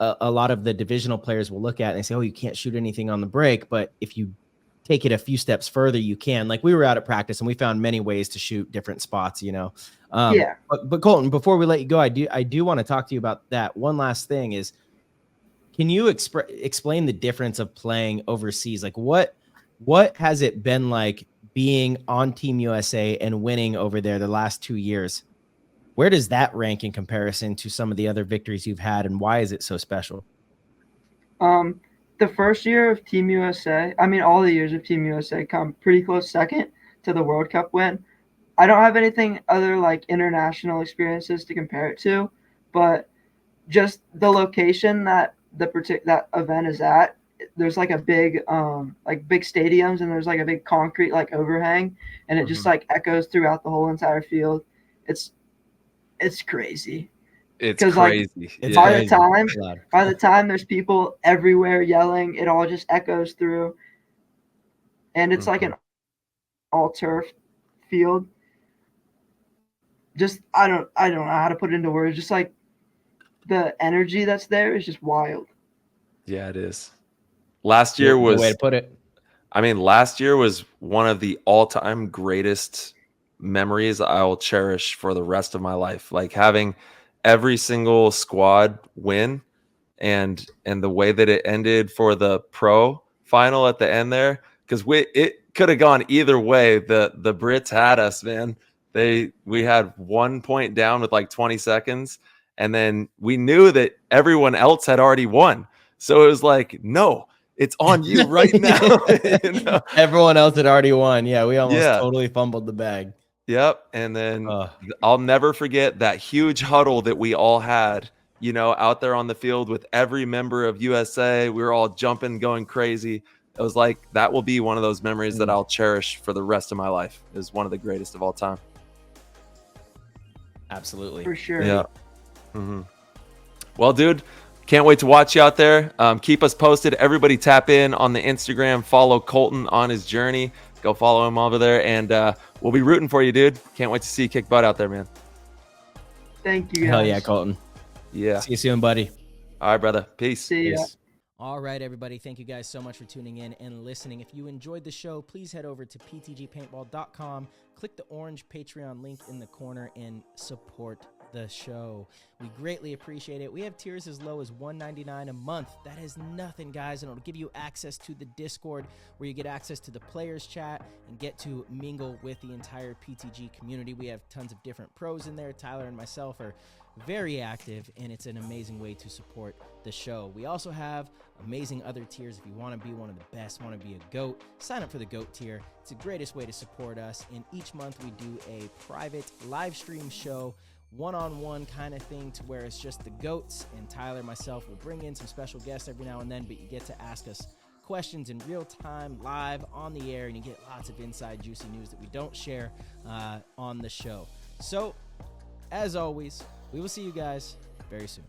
a lot of the divisional players will look at and they say, oh, you can't shoot anything on the break. But if you take it a few steps further, you can. Like we were out at practice and we found many ways to shoot different spots, you know. Yeah. But Colton, before we let you go, I do want to talk to you about that. One last thing is, can you explain the difference of playing overseas? Like what has it been like being on Team USA and winning over there the last 2 years? Where does that rank in comparison to some of the other victories you've had, and why is it so special? The first year of Team USA, I mean, all the years of Team USA come pretty close second to the World Cup win. I don't have anything other like international experiences to compare it to, but just the location that that event is at, there's like a big big stadiums, and there's like a big concrete like overhang, and it just like echoes throughout the whole entire field. It's crazy. It's crazy. Like, by the time there's people everywhere yelling, it all just echoes through. And it's like an all turf field. Just I don't know how to put it into words. Just like the energy that's there is just wild. Yeah, it is. Last year was, the way to put it. I mean, last year was one of the all-time greatest memories I'll cherish for the rest of my life. Like having every single squad win, and the way that it ended for the pro final at the end there, because it could have gone either way. The Brits had us, man. We had 1 point down with like 20 seconds, and then we knew that everyone else had already won. So it was like, no, it's on you right now. You know? Everyone else had already won. Yeah, we almost totally fumbled the bag. Yep. And then I'll never forget that huge huddle that we all had, you know, out there on the field with every member of USA. We were all jumping, going crazy. It was like, that will be one of those memories that I'll cherish for the rest of my life. It was one of the greatest of all time. Absolutely. For sure. Yeah. Well, dude, can't wait to watch you out there. Keep us posted. Everybody tap in on the Instagram. Follow Colton on his journey. Go follow him over there, and we'll be rooting for you, dude. Can't wait to see you kick butt out there, man. Thank you, guys. Hell yeah, Colton. Yeah. See you soon, buddy. All right, brother. Peace. See ya. Peace. All right, everybody. Thank you guys so much for tuning in and listening. If you enjoyed the show, please head over to ptgpaintball.com. Click the orange Patreon link in the corner and support the show. We greatly appreciate it. We have tiers as low as $1.99 a month. That is nothing, guys, and it'll give you access to the Discord, where you get access to the players chat and get to mingle with the entire PTG community. We have tons of different pros in there. Tyler and myself are very active, and it's an amazing way to support the show. We also have amazing other tiers. If you want to be one of the best, want to be a GOAT, sign up for the GOAT tier. It's the greatest way to support us, and each month we do a private live stream show, one-on-one kind of thing, to where it's just the GOATs, and Tyler and myself will bring in some special guests every now and then, but you get to ask us questions in real time, live on the air, and you get lots of inside juicy news that we don't share on the show. So, as always, we will see you guys very soon.